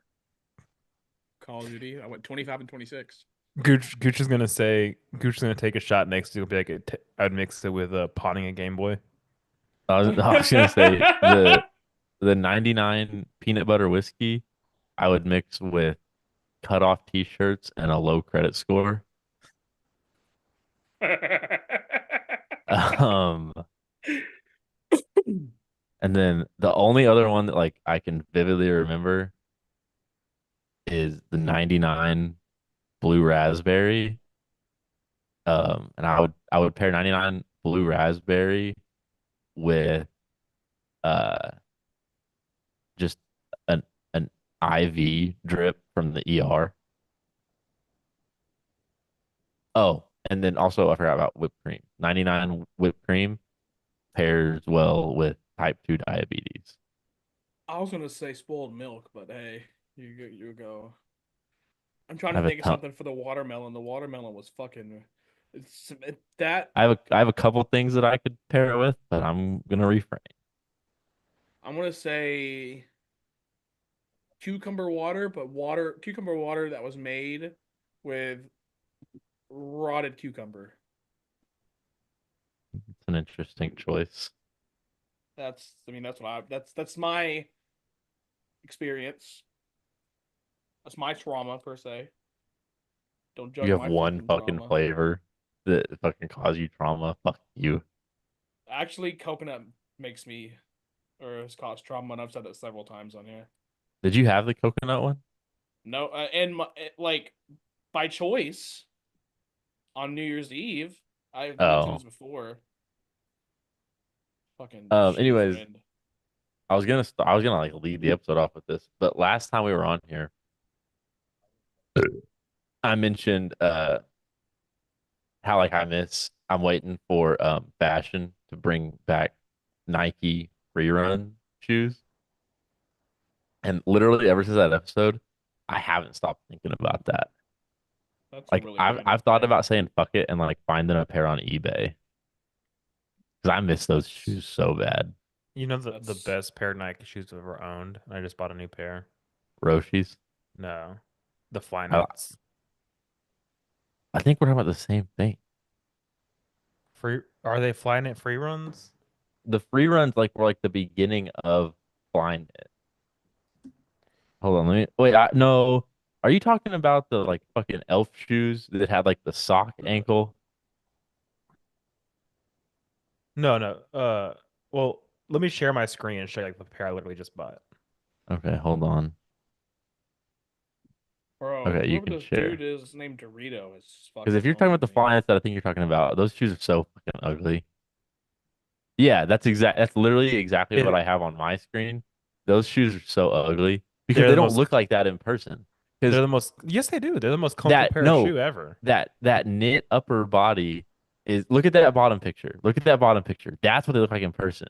Call of Duty. I went 25 and 26. Gooch is gonna say Gooch is gonna take a shot next to. He'll be like, I'd mix it with potting a Game Boy. I was gonna say the 99 peanut butter whiskey I would mix with cut off t-shirts and a low credit score. Um, and then the only other one that like I can vividly remember is the 99 blue raspberry. And I would pair 99 blue raspberry with uh just an IV drip from the ER. Oh, and then also I forgot about whipped cream. 99 whipped cream pairs well with type 2 diabetes. I was gonna say spoiled milk, but hey, you go. I'm I trying to have a think of ton, something for the watermelon. The watermelon was fucking. That I have a couple things that I could pair it with, but I'm gonna refrain. I'm gonna say cucumber water, but cucumber water that was made with rotted cucumber. It's an interesting choice. I mean that's what I that's my experience. That's my trauma per se. Don't You judge have my one fucking fucking trauma. flavor that fucking cause you trauma. Fuck you. Actually, coconut makes me or has caused trauma, and I've said it several times on here. Did you have the coconut one? No, and like by choice on New Year's Eve. I've mentioned Oh. this before. Fucking shitty Anyways, friend. I was gonna like lead the episode off with this, but last time we were on here, I mentioned how like I'm waiting for fashion to bring back Nike free run shoes. And literally ever since that episode, I haven't stopped thinking about that. That's a Like really random I've thought thing. about saying fuck it and like finding a pair on eBay because I miss those shoes so bad. You know the That's best pair of Nike shoes I've ever owned. I just bought a new pair. Roshi's. No, the I, Flyknits. I think we're talking about the same thing. Free are they Flyknit free runs? The free runs like were like the beginning of blind it. Hold on, let me wait. No, are you talking about the like fucking elf shoes that had like the sock ankle? No, no. Well, let me share my screen and show you like the pair I literally just bought. Okay, hold on. bro. Okay, you Whoever can this dude share. is named Dorito is Because fucking if you're talking about annoying the me. Flyknits that I think you're talking about, those shoes are so fucking ugly. Yeah, that's literally exactly what It, I have on my screen. Those shoes are so ugly because they're they the don't most look like that in person. they're Because the most yes they do. They're the most comfortable that pair of no, shoe ever. that knit upper body is look at that bottom picture. Look at that bottom picture. That's what they look like in person.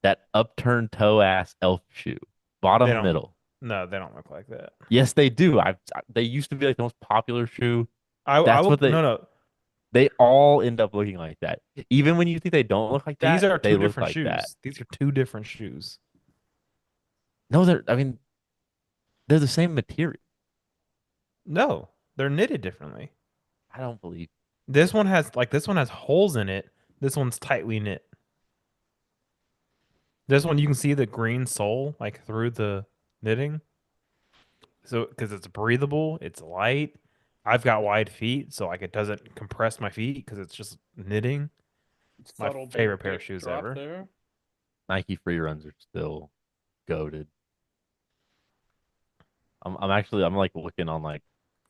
That upturned toe ass elf shoe. They Bottom don't middle. no, they don't look like that. Yes, they do. They used to be like the most popular shoe. I That's will what they no no. They all end up looking like that. Even when you think they don't look like These that, are they two look different like that. shoes. These are two different shoes. No, I mean, they're the same material. No, they're knitted differently. I don't believe. This one has holes in it. This one's tightly knit. This one you can see the green sole like through the knitting. So because it's breathable, it's light. I've got wide feet, so like it doesn't compress my feet because it's just knitting. My Subtle favorite pair of big shoes drop ever. there. Nike free runs are still goaded. I'm like looking on like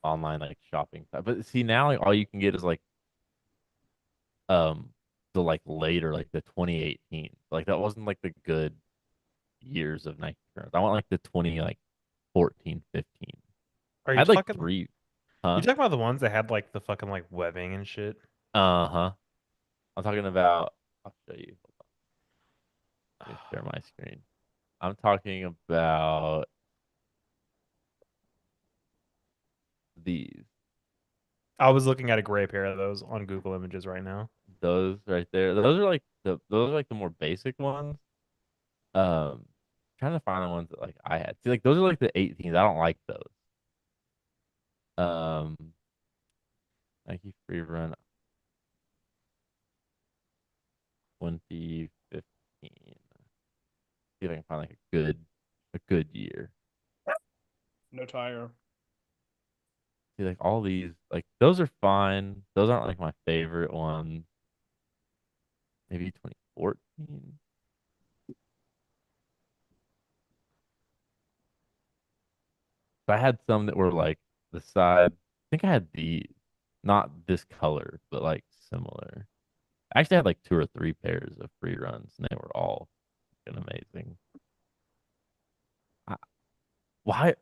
online like shopping site. But see now like all you can get is like um the like later like the 2018. Like that wasn't like the good years of Nike runs. I want like the 20 like 14, 15. Are I you had like talking? three, You huh? talking about the ones that had like the fucking like webbing and shit? Uh-huh. I'm talking about I'll show you. Let me share my screen. I'm talking about these. I was looking at a gray pair of those on Google Images right now. Those right there. Those are like the more basic ones. Trying to find the ones that like I had. See, like those are like the 18s. I don't like those. Um, Nike Free Run 2015. See if I can find like a good year. No tire. See, like all these, like those are fine. Those aren't like my favorite ones. Maybe 2014. But I had some that were like the side. I think I had these, not this color, but like similar. I actually had like two or three pairs of free runs, and they were all fucking amazing. I, why,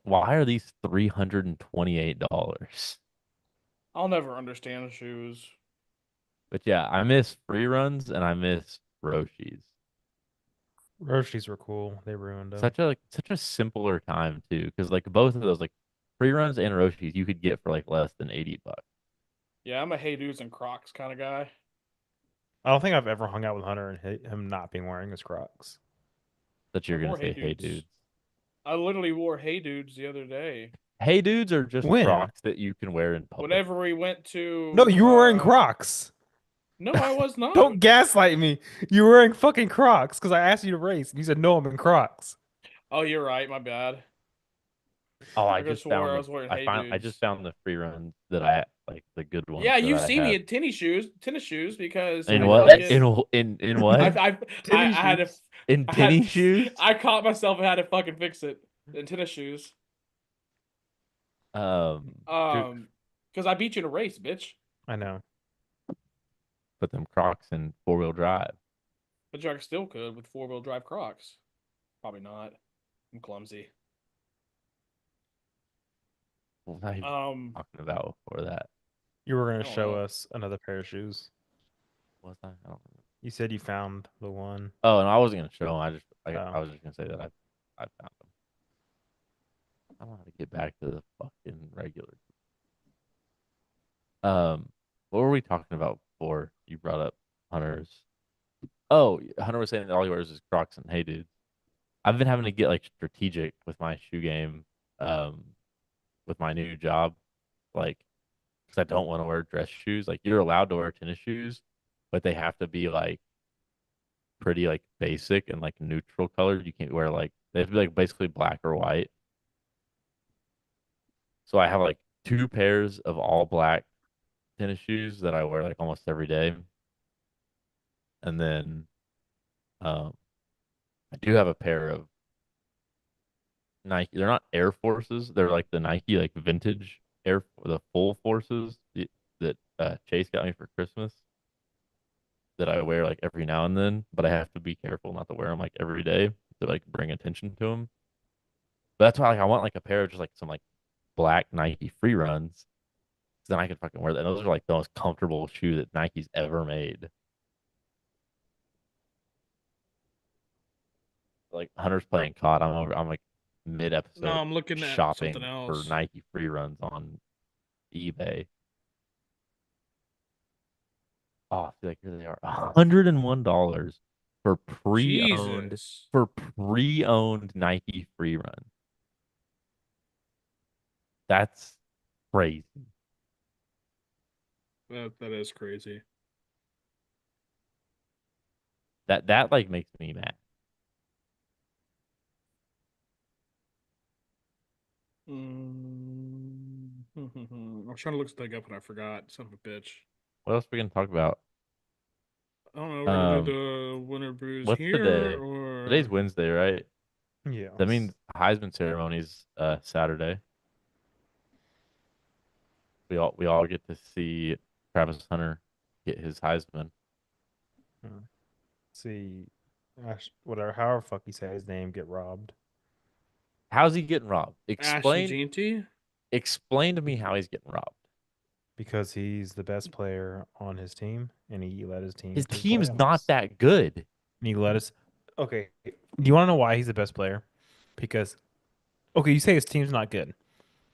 why are these $328? I'll never understand shoes. But yeah, I miss free runs and I miss Roshi's. Roshi's were cool. They ruined them. Such a simpler time too, because like both of those like free runs and Roshi's you could get for like less than $80. Yeah, I'm a Hey Dudes and Crocs kind of guy. I don't think I've ever hung out with Hunter and him not being wearing his Crocs. That I you're gonna wore Hey say, hey Dudes. dudes. I literally wore Hey Dudes the other day. Hey dudes are just When? Crocs that you can wear in public. Whenever we went to No, you were wearing Crocs. No, I was not. Don't gaslight me. You were wearing fucking Crocs because I asked you to race and you said no, I'm in Crocs. Oh, you're right, my bad. Oh, I just swore I was wearing Hey I just Dudes. found the free runs that I like the good ones Yeah, that you I see me had. in tennis shoes because In I what? fucking In what? I had to In I tennis had shoes? I caught myself and had to fucking fix it in tennis shoes. Dude, Because I beat you in a race, bitch. I know. put them Crocs in 4-wheel drive. But you still could with 4-wheel drive Crocs. Probably not. I'm clumsy. What was I talking about before that? You were I gonna don't show know. us another pair of shoes. Was I? I don't remember. You said you found the one. Oh, no, I wasn't gonna show them. I Oh. was just gonna say that I found them. I don't know how to get back to the fucking regular. What were we talking about before you brought up Hunter's? Oh, Hunter was saying that all he wears is Crocs and Hey Dude. I've been having to get like strategic with my shoe game, with my new job, like because I don't want to wear dress shoes. Like you're allowed to wear tennis shoes, but they have to be like pretty like basic and like neutral colors. You can't wear like they have to be like basically black or white. So I have like two pairs of all black tennis shoes that I wear like almost every day. And then um I do have a pair of Nike. They're not Air Forces. They're like the Nike like vintage the full forces that Chase got me for Christmas that I wear like every now and then, but I have to be careful not to wear them like every day to like bring attention to them. But that's why like I want like a pair of just like some like black Nike free runs. Then I can fucking wear that. And those are like the most comfortable shoe that Nike's ever made. Like Hunter's playing COD. I'm like mid No, episode I'm looking at something shopping for else. Nike free runs on eBay. Oh, I feel like here they are. $101 for pre-owned Jesus. for pre-owned Nike free run. That's crazy. That is crazy. That like makes me mad. I was trying to look something up and I forgot. Son of a bitch. What else are we gonna talk about? I don't know. We're gonna do Um, the winter brews what's here today? Today's or Wednesday, right? That Yes. means Heisman ceremony's Saturday. We all get to see Travis Hunter get his Heisman. Hmm. See, whatever, however fuck you say his name, get robbed How's he getting robbed? Ashley Explain Jeanty. explain to me how he's getting robbed. because he's the best player on his team and he led his team His to the team's not playoffs. that good. And he led us. Okay, do you want to know why he's the best player? Because okay, you say his team's not good.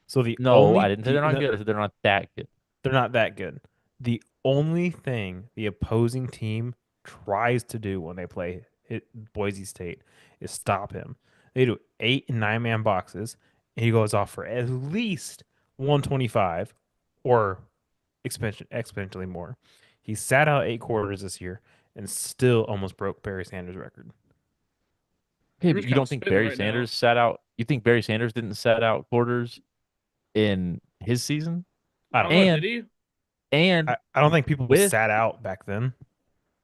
So the No, I only didn't say they're not good. I said they're not that good. they're not that good. The only thing the opposing team tries to do when they play Boise State is stop him. They do 8 and 9 man boxes, and he goes off for at least 125 or exponentially more. He sat out 8 quarters this year and still almost broke Barry Sanders' record. Okay, You're but just you kind of don't think spitting Barry right now. Sanders sat out? You think Barry Sanders didn't set out quarters in his season? I I don't don't know. know. Did And he? I don't think people with sat out back then.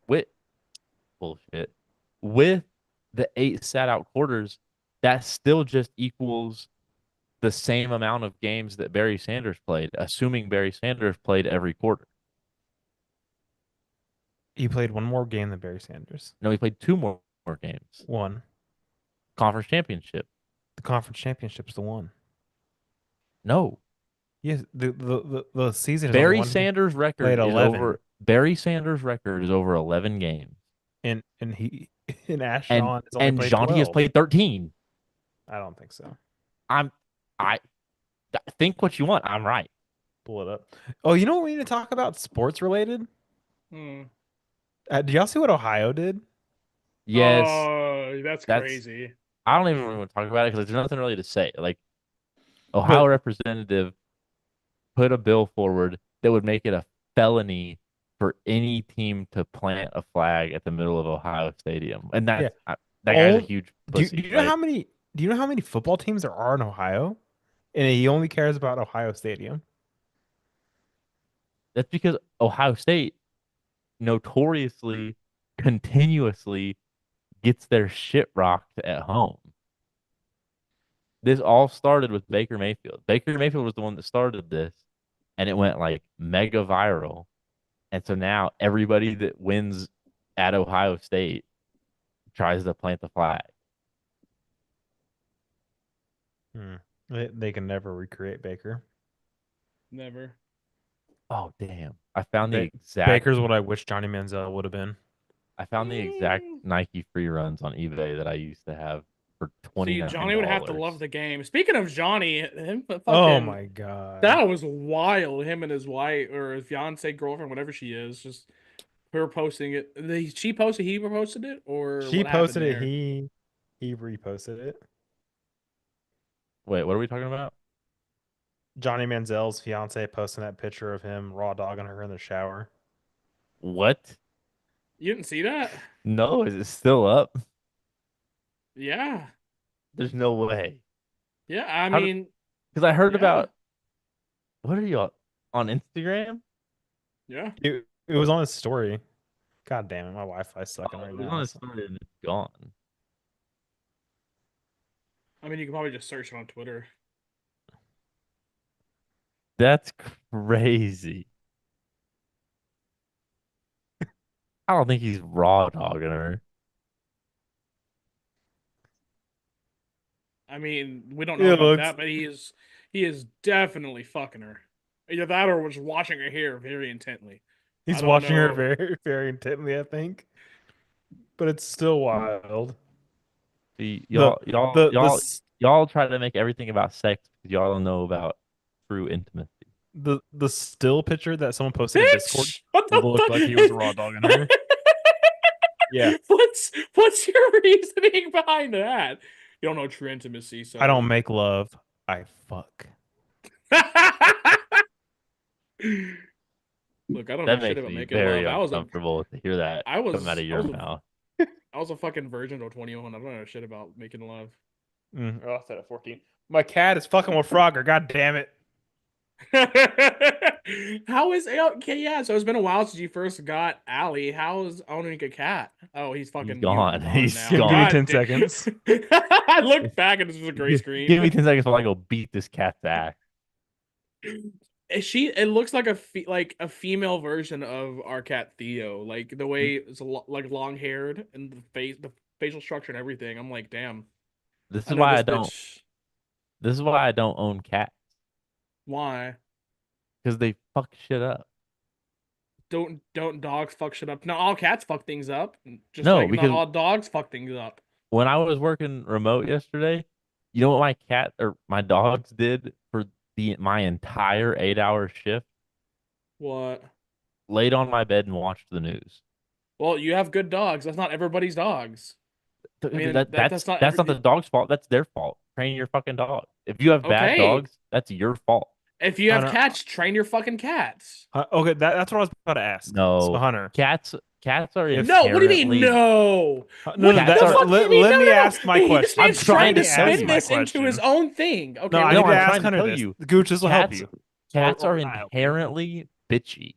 with bullshit, with the 8 sat out quarters, that still just equals the same amount of games that Barry Sanders played, assuming Barry Sanders played every quarter. He played one more game than Barry Sanders. No, he played two more games. One. Conference championship. The conference championship's the one. No. Yes, the season is only one. He played 11, Barry Sanders' record is over 11 games. and he and And Ashon has only and played Jonty has 12. played 13. I don't think so. I'm I think what you want. I'm right. Pull it up. Oh, you know what we need to talk about? Sports related. Hmm. Did y'all see what Ohio did? Yes, Oh, that's that's crazy. I don't even want to talk about it because there's nothing really to say. Like Ohio But representative put a bill forward that would make it a felony for any team to plant a flag at the middle of Ohio Stadium, and yeah, that guy's a all huge do, pussy. do you know Like how many do you know how many football teams there are in Ohio? And he only cares about Ohio Stadium. that's because Ohio State notoriously, continuously gets their shit rocked at home. This all started with Baker Mayfield. Baker Mayfield was the one that started this, and it went like mega viral. And so now everybody that wins at Ohio State tries to plant the flag. Hmm. They can never recreate Baker. Never. Oh damn! I found the Ba- exact Baker's what I wish Johnny Manziel would have been. Mm. Nike free runs on eBay that I used to have for See, $29. Johnny would have to love the game. Speaking of Johnny, him Oh fucking my god. that was wild. Him and his wife or his fiance, girlfriend, whatever she is, just her posting it. She posted, he reposted it, or She what happened posted it. there? He reposted it. Wait, what are we talking about? Johnny Manziel's fiance posting that picture of him raw dogging her in the shower. What? You didn't see that? No, is it still up? Yeah, There's no way. yeah. I How did? mean, Because I heard yeah, about what are you on Instagram? yeah. It was on his story. God damn it, my Wi-Fi's sucking Oh, right it was now. on his story and it's gone. I mean, you can probably just search it on Twitter. That's crazy. I don't think he's raw dogging her. I mean, we don't know It about looks. that, but he is definitely fucking her. Either that or was watching her hair very intently. I He's don't watching her know. very, very intently, I think. But it's still wild. See, The the y'all try to make everything about sex because y'all don't know about true intimacy. the still picture that someone posted in Discord Bitch! What the looked like he was raw dogging her. Yeah, What's your reasoning behind that? You don't know true intimacy, so I don't make love, I fuck. Look, I don't know That shit makes about me making very love. uncomfortable to hear that I come out was of I your was a mouth. I was a fucking virgin until 21. I don't know shit about making love. Oh, I said at 14. My cat is fucking with Frogger. God damn it. How is okay? Yeah, so it's been a while since you first got Allie. How is owning a cat? Oh, he's He's fucking gone. He's now. Give me gone. 10 God damn. seconds. I looked back and this was a gray Give me screen. 10 seconds while I go beat this cat's ass. It looks like like a female version of our cat Theo. Like the way it's like long haired and the facial structure and everything. I'm like, damn. This I is know why this I don't. bitch. This is why I don't own cats Why? because they fuck shit up. Don't dogs fuck shit up? Not all cats fuck things up. Just No, like not because all dogs fuck things up. when I was working remote yesterday, you know what my cat or my dogs did for my entire 8-hour shift? What? Laid on my bed and watched the news. Well, you have good dogs. That's not everybody's dogs. I mean, That that's that's not that's not the every. dog's fault. That's their fault. Train your fucking dog. If you have bad Okay, dogs, that's your fault. if you have Hunter, cats, train your fucking cats. okay, that's what I was about to ask. So, No, Hunter, cats are If- No, what do you mean? inherently. No. no, What no, Cats the that, are. fuck do you mean? let No, me no, no. ask my This question. I'm man's trying trying to to tell spin you. this into his own thing. Okay, No, I wait, need No, to I'm ask trying to Hunter tell this. you. Gooch, this will help Cats you. cats are Or not help you. inherently bitchy.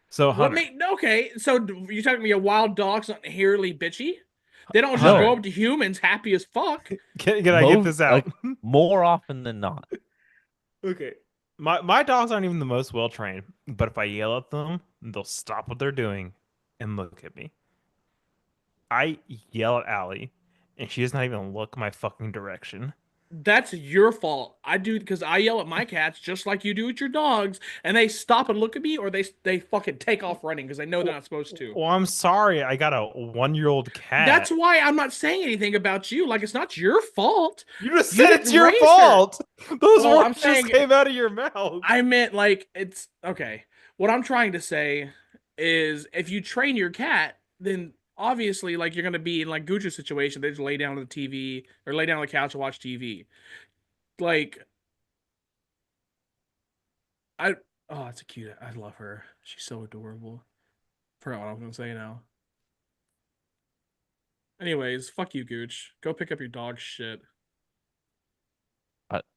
So, what Hunter, made okay? So you're telling me a wild dog's not inherently bitchy? They don't just Hunter, go up to humans happy as fuck. can I get this out? Like more often than not. Okay. My dogs aren't even the most well trained, but if I yell at them, they'll stop what they're doing and look at me. I yell at Allie, and she does not even look my fucking direction. That's your fault. I do because I yell at my cats just like you do at your dogs, and they stop and look at me, or they fucking take off running because they know they're not supposed to. Well, I'm sorry, I got a 1-year-old cat. That's why I'm not saying anything about you. Like it's not your fault. You just You said it's didn't your raise her. fault. Those Well, words I'm just saying came out of your mouth. I meant like it's okay. What I'm trying to say is if you train your cat, then obviously like you're gonna be in like Gucci's situation, they just lay down on the TV or lay down on the couch and watch TV. Like I oh, it's a cute. I love her. She's so adorable. Forgot what I was gonna say now. Anyways, fuck you, Gooch. Go pick up your dog shit.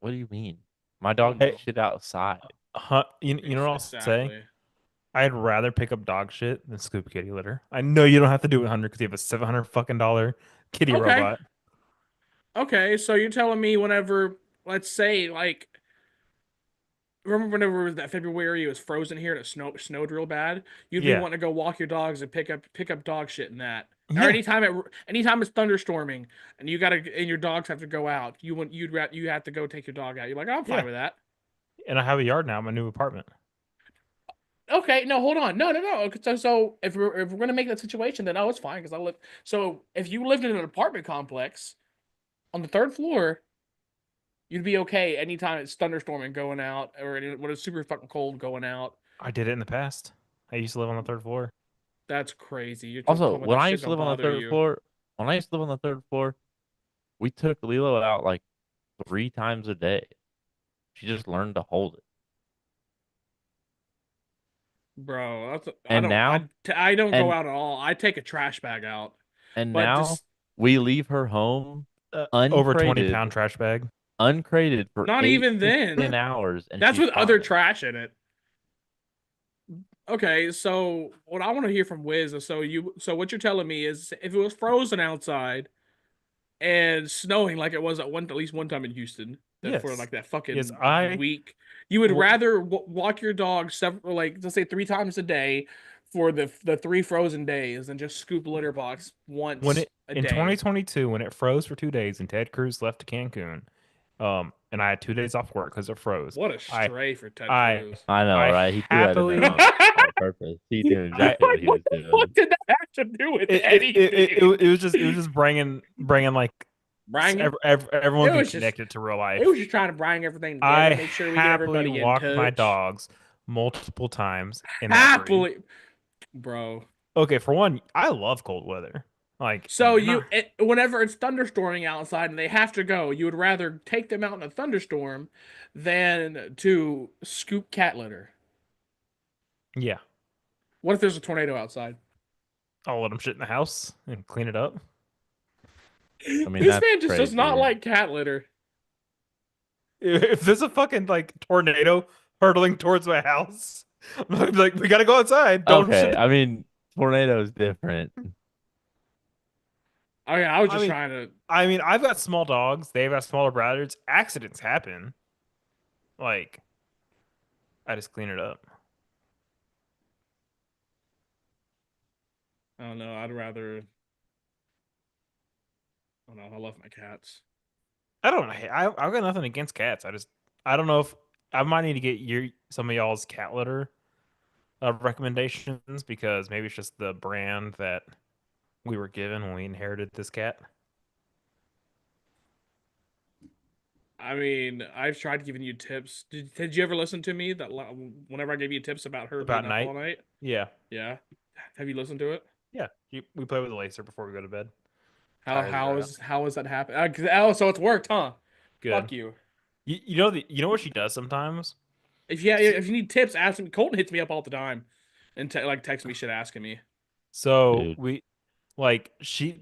What do you mean? My dog Hey. eats shit outside. You know what I'll say? Exactly. I'd rather pick up dog shit than scoop kitty litter. I know you don't have to do it, Hunter, because you have a $700 fucking kitty Okay. robot. Okay, so you're telling me whenever, let's say, like, remember whenever it was that February it was frozen here and it snowed real bad? You'd be Yeah. wanting to go walk your dogs and pick up dog shit and that. Yeah. Or anytime it's thunderstorming and your dogs have to go out, you have to go take your dog out. You're like, I'm fine Yeah. with that. And I have a yard now in my new apartment. Okay, no, hold on. No. So if we're gonna make that situation, then it's fine because I live. So if you lived in an apartment complex on the third floor, you'd be okay anytime it's thunderstorming going out or when it's super fucking cold going out. I did it in the past. I used to live on the third floor. That's crazy. You're Also, talking about when that I shit used to don't live on the bother third you. floor, we took Lilo out like 3 times a day. She just learned to hold it. Bro, And now, I don't go and- out at all. I take a trash bag out. and But now just we leave her home Over uncrated, 20-pound trash bag. uncrated for Not 8 even to then. 10 hours, and that's she's with other fine. trash in it. Okay, so what I want to hear from Wiz is so what you're telling me is if it was frozen outside and snowing like it was at least one time in Houston for Yes. like that fucking Yes, week, you would Well- rather walk your dog several like let's say 3 times a day for the 3 frozen days than just scoop litter box once a In day. 2022, when it froze for 2 days and Ted Cruz left to Cancun, and I had 2 days off work because it froze. What a stray for Ted I- Cruz. I know, I right? He threw happily- that in there on purpose. He knew exactly what he was What the doing. fuck did that have to do with anything? It was just bringing like Bring it. Everyone It can was just connect it to real life. It was just trying to bring everything together, I make sure we get happily everybody in walked my touch. dogs multiple times in that breed. Happily, bro. Okay, for one, I love cold weather. Like, So nah. whenever it's thunderstorming outside and they have to go, you would rather take them out in a thunderstorm than to scoop cat litter. Yeah, What if there's a tornado outside? I'll let them shit in the house and clean it up. I mean, This that's man just does not crazy. like cat litter. If there's a fucking like tornado hurtling towards my house, I'm gonna be like, we gotta go outside. Don't Okay, shit. I mean, tornado is different. Okay, I was I just mean, trying to. I've got small dogs. They've got smaller brothers. Accidents happen. Like, I just clean it up. I don't know. I'd rather. I don't know. I love my cats. I don't know. I've got nothing against cats. I don't know if I might need to get some of y'all's cat litter recommendations because maybe it's just the brand that we were given when we inherited this cat. I mean, I've tried giving you tips. Did you ever listen to me whenever I gave you tips about her About being up night? all night? Yeah, Yeah. Have you listened to it? yeah. We play with the laser before we go to bed. How Tires how are is how is that happening? Oh, so it's worked, huh? good. Fuck you. You know what she does sometimes? If you need tips, ask me. Colton hits me up all the time, and text me shit asking me. So Dude. we like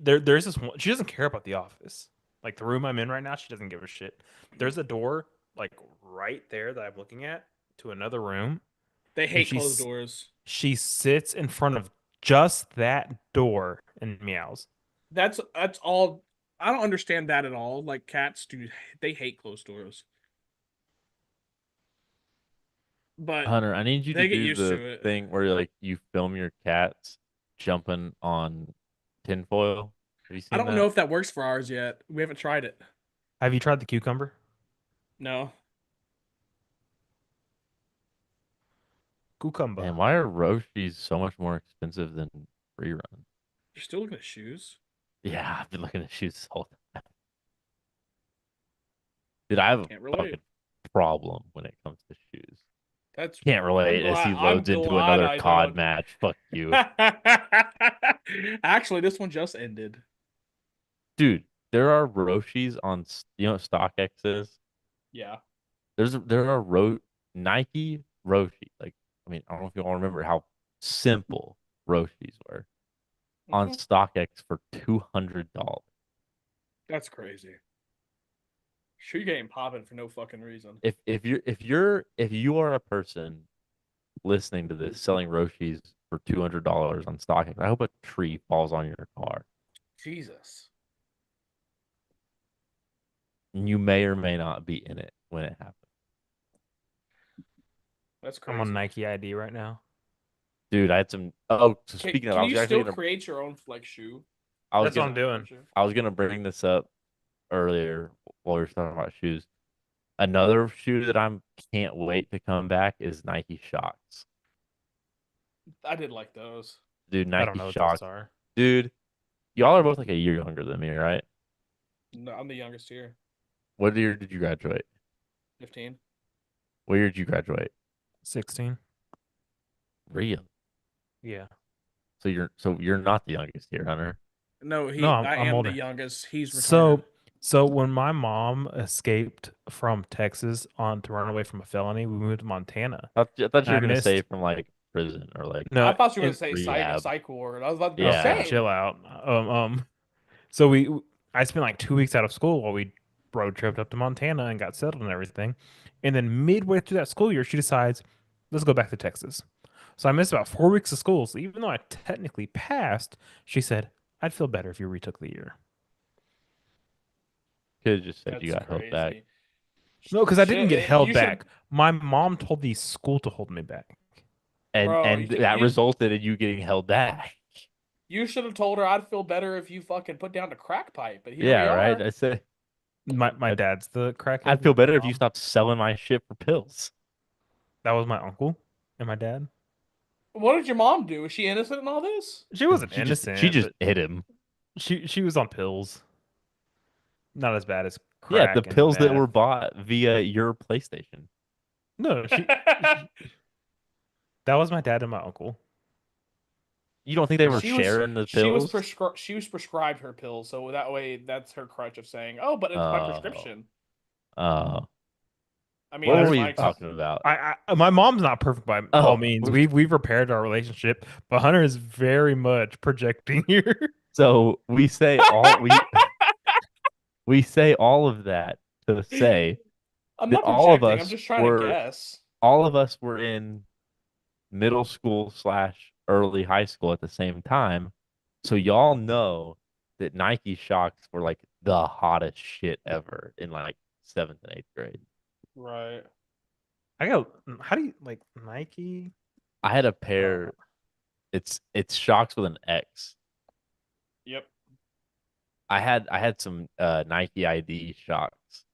there's this one, she doesn't care about the office. Like the room I'm in right now, she doesn't give a shit. There's a door like right there that I'm looking at to another room. They hate she's- closed doors. She sits in front of just that door and meows. That's all. I don't understand that at all. Like cats do, they hate closed doors. But Hunter, I need you they to get do used the to it. thing where like you film your cats jumping on tinfoil. Have you seen I don't that? know if that works for ours yet. We haven't tried it. Have you tried the cucumber? No. Cucumber. Man, why are Roshis so much more expensive than Rerun? You're still looking at shoes? Yeah, I've been looking at shoes this whole time. Dude, I have a Can't relate. fucking problem when it comes to shoes. That's Can't relate as he loads into glad another I COD don't. match. Fuck you. Actually, this one just ended. Dude, there are Roshis on you know what StockX is? Yeah. There are Nike Roshi. Like, I mean, I don't know if you all remember how simple Roshis were on Mhm. StockX for $200. That's crazy. Shoe game popping for no fucking reason. If you are a person listening to this selling Roshis for $200 on StockX, I hope a tree falls on your car. Jesus. And you may or may not be in it when it happens. That's crazy. Mm-hmm. I'm on Nike ID right now. Dude, I had some. Oh, so Can, speaking of, can I was you actually still gonna. create your own like shoe? I was That's what I'm gonna. doing. I was gonna bring this up earlier while we were talking about shoes. Another shoe that I can't wait to come back is Nike Shocks. I did like those. Dude, I don't Nike know what Shocks. those are. Dude, y'all are both like a year younger than me, right? No, I'm the youngest here. What year did you graduate? 15. What year did you graduate? 16. Real. Yeah. So you're not the youngest here, Hunter. No, No, I'm I am older. the youngest. He's So retired. so when my mom escaped from Texas on to run away from a felony, we moved to Montana. I thought you I were gonna say missed- from like prison or like No, I thought you were gonna it- say rehab. psych ward. I was about to Yeah. say. chill out. So I spent like 2 weeks out of school while we road tripped up to Montana and got settled and everything. And then midway through that school year, she decides, let's go back to Texas. So I missed about 4 weeks of school. So even though I technically passed, she said, I'd feel better if you retook the year. Could have just said That's you got held back. crazy. No, because I didn't get held You should- back. My mom told the school to hold me back. And Bro, and you- that you- resulted in you getting held back. You should have told her I'd feel better if you fucking put down the crack pipe. But here Yeah, we right. are. I said My dad's the crackhead. I'd feel better if you Mom- stopped selling my shit for pills. That was my uncle and my dad. What did your mom do? Is she innocent in all this? She wasn't She innocent. just but hit him. she was on pills. not as bad as Yeah, the crack and pills that were meth. bought via your PlayStation. No, that was my dad and my uncle. You don't think they were she was sharing the pills? she was prescribed her pills, so that way that's her crutch of saying, "Oh, but it's by Oh, prescription." oh. I mean, What that's were my you talking about? My mom's not perfect by all Oh, means. We've repaired our relationship, but Hunter is very much projecting here. so we say all of that to say I'm that not projecting. I'm just trying to guess. all of us were in middle school slash early high school at the same time. So y'all know that Nike Shocks were like the hottest shit ever in like seventh and eighth grade. Right. I go, how do you like Nike? I had a Uh, pair. It's Shocks with an X. Yep. I had some Nike ID Shocks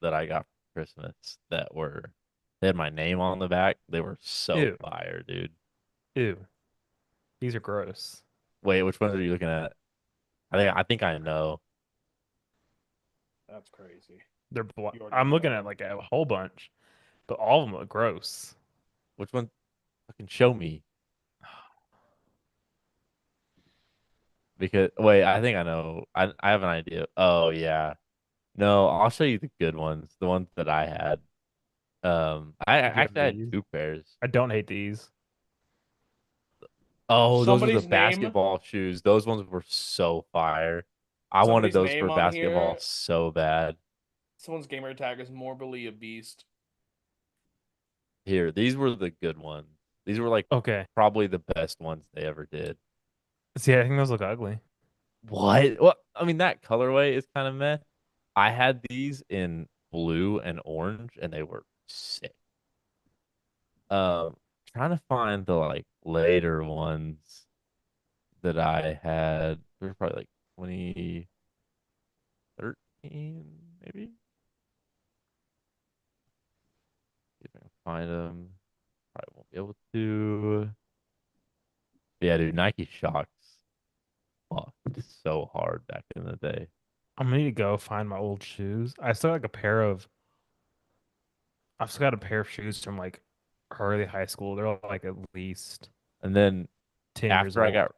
that I got for Christmas that were they had my name on the back. They were so Ew, fire, dude. ew. These are gross. Wait, which ones are you looking at? I think I know. That's crazy. They're You already I'm looking know. at like a whole bunch, but all of them look gross. Which one? Fucking show me. Because wait, I think I know. I have an idea. Oh yeah. No, I'll show you the good ones. The ones that I had. I You have actually had these? two pairs. I don't hate these. Oh, those were the Somebody's name. basketball shoes. Those ones were so fire. I wanted Somebody's those name for on basketball here. so bad. Someone's gamer tag is morbidly a beast. Here, these were the good ones. These were like Okay. probably the best ones they ever did. See, I think those look ugly. What? Well, I mean, that colorway is kind of meh. I had these in blue and orange, and they were sick. Trying to find the like later ones that I had. They were probably like 2013, maybe. See if I can find them. Probably won't be able to. But yeah, dude, Nike Shocks fucked so hard back in the day. I'm gonna need to go find my old shoes. I still got like a pair of. I've still got a pair of shoes from like early high school. They're all like at least And then 10 years after I old. got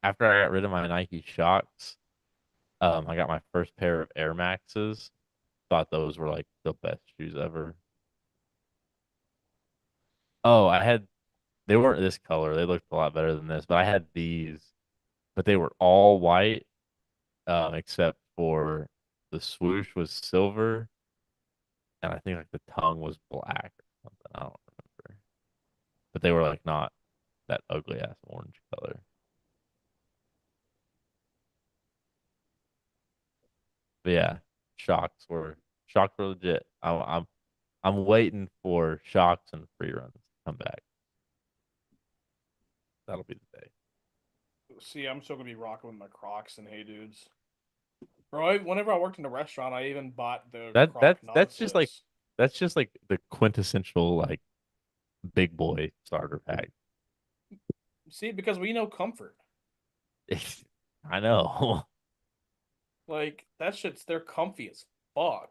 after I got rid of my Nike Shocks, I got my first pair of Air Maxes. Thought those were like the best shoes ever. Oh, they weren't this color. They looked a lot better than this, but I had these, but they were all white, except for the swoosh was silver, and I think like the tongue was black or something. I don't remember. But they were like not that ugly ass orange color. But yeah, shocks were legit. I'm waiting for shocks and free runs to come back. That'll be the day. See, I'm still gonna be rocking with my Crocs and Hey Dudes. Bro, whenever I worked in a restaurant, I even bought the That Croc that non-slips. that's just like the quintessential like big boy starter pack. See, because we know comfort. I know. Like that shit's they're comfy as fuck.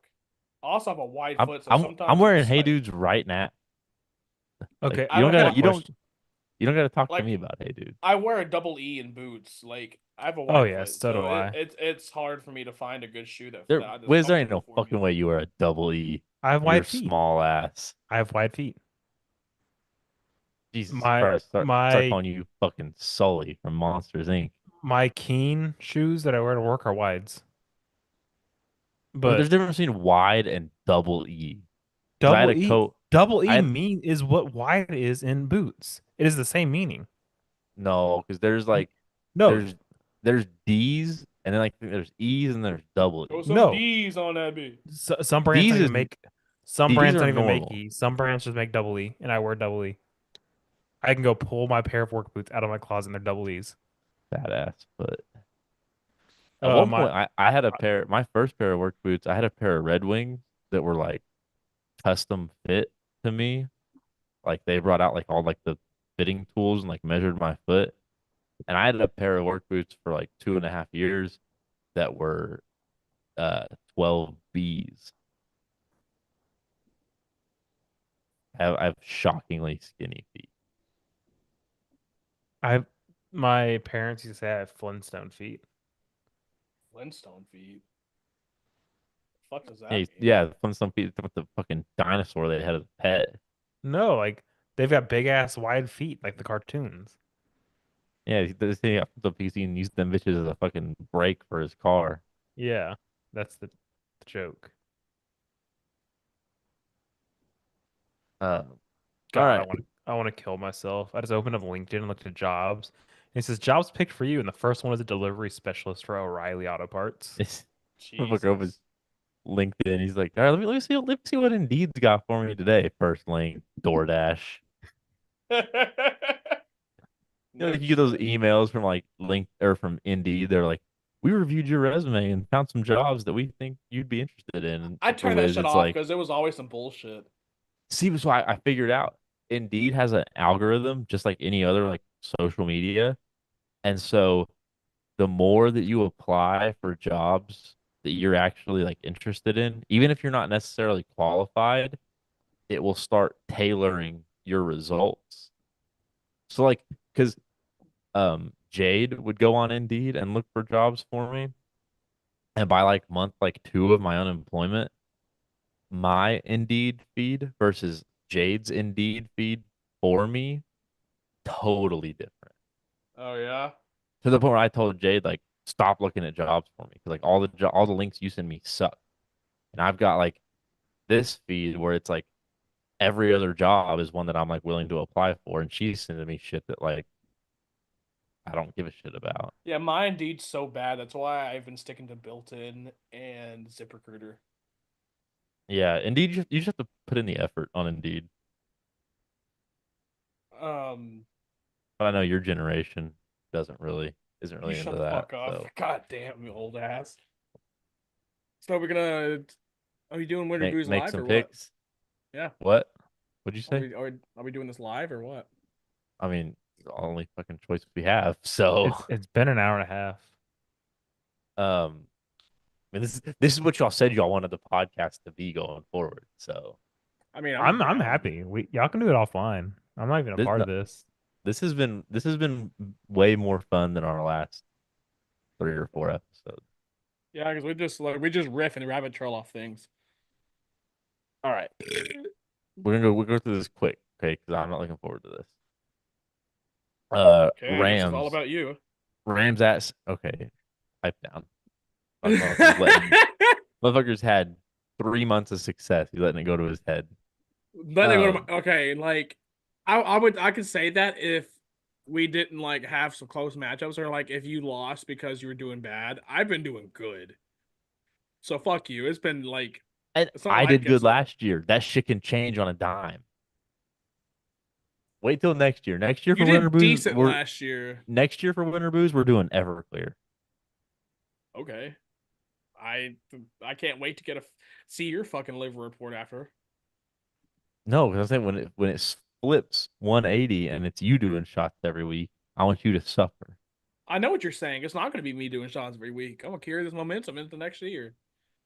I also have a wide I'm foot, so I'm I'm sometimes wearing it's Hey like Dudes right now. Like Okay, I don't have you don't gotta talk to like me about Hey Dude. I wear a double E in boots. Like I have a Oh wide yeah, foot, so so do I. it's hard for me to find a good shoe that's There ain't comfortable no for fucking me. way you are a double E. I have You're wide feet. small ass. I have wide feet. Jesus My Christ. Start my calling you fucking Sully from Monsters Inc. my Keen shoes that I wear to work are wides. I mean, there's But a difference between wide and double E. Because I had double a E coat. double I E had mean is what wide is in boots. It is the same meaning. no, because there's like No, there's there's D's and then like there's E's and there's double Throw E. some no. D's on that bitch. Some brands D's don't is even make some D's brands are don't even make normal. E. Some brands just make double E, and I wear double E. I can go pull my pair of work boots out of my closet and they're double E's. Badass. But at one My point I had a pair my first pair of work boots, I had a pair of Red Wings that were like custom fit to me. Like they brought out like all like the fitting tools and like measured my foot. And I had a pair of work boots for like 2.5 years that were 12 Bs. I have shockingly skinny feet. I my parents used to say I have Flintstone feet. Flintstone feet. Fuck does that Yeah, mean? yeah, Flintstone feet with the fucking dinosaur they had as a pet. No, like they've got big ass wide feet like the cartoons. Yeah, this thing got flipped up because he used them bitches as a fucking brake for his car. Yeah, that's the joke. Uh, all God, right. I want to kill myself. I just opened up LinkedIn and looked at jobs. And it says jobs picked for you, and the first one is a delivery specialist for O'Reilly Auto Parts. This motherfucker opens Jesus. LinkedIn. He's like, all right, let me see what Indeed's got for me today. First link, DoorDash. You know, No like you get those shit. emails from like Link or from Indeed. They're like, we reviewed your resume and found some jobs that we think you'd be interested in. And I the turned that whiz, shit it's off like, because it was always some bullshit. see, so I figured out Indeed has an algorithm just like any other like social media. And so the more that you apply for jobs that you're actually like interested in, even if you're not necessarily qualified, it will start tailoring your results. So like, because Jade would go on Indeed and look for jobs for me, and by like month like 2 of my unemployment, my Indeed feed versus Jade's Indeed feed for me totally different. Oh yeah. To the point where I told Jade like stop looking at jobs for me because like all the links you send me suck, and I've got like this feed where it's like every other job is one that I'm like willing to apply for, and she's sending me shit that like I don't give a shit about. Yeah, my Indeed's so bad. That's why I've been sticking to Built-in and ZipRecruiter. Yeah, Indeed, you just have to put in the effort on Indeed. Um, But I know your generation isn't you really shut into the that. fuck up. So God damn, you old ass. So we're gonna. Are we doing Winter Booze make live some or what? picks. Yeah. What? What'd you say? Are we doing this live or what? I mean, it's the only fucking choice we have. So, It's been an hour and a half. I mean, this is what y'all said y'all wanted the podcast to be going forward. So I mean, I'm I'm down. happy. We y'all can do it offline. I'm not even a this part no, of this. this has been way more fun than our last 3 or 4 episodes. Yeah, because we just riff and rabbit trail off things. All right, we'll go through this quick, okay? Because I'm not looking forward to this. Okay, I guess it's all about you. Rams at okay, pipe down. Motherfuckers had 3 months of success. He's letting it go to his head. Let it go to Um, okay, like I could say that if we didn't like have some close matchups or like if you lost because you were doing bad. I've been doing good. So fuck you. It's been like and it's not I like did good it's last year. That shit can change on a dime. Wait till next year. Next year you for Winter did Booze, decent last year. we're doing Everclear. Okay. I I can't wait to see your fucking liver report after. No, because I'm saying when it flips 180 and it's you doing shots every week, I want you to suffer. I know what you're saying. It's not going to be me doing shots every week. I'm gonna carry this momentum into next year,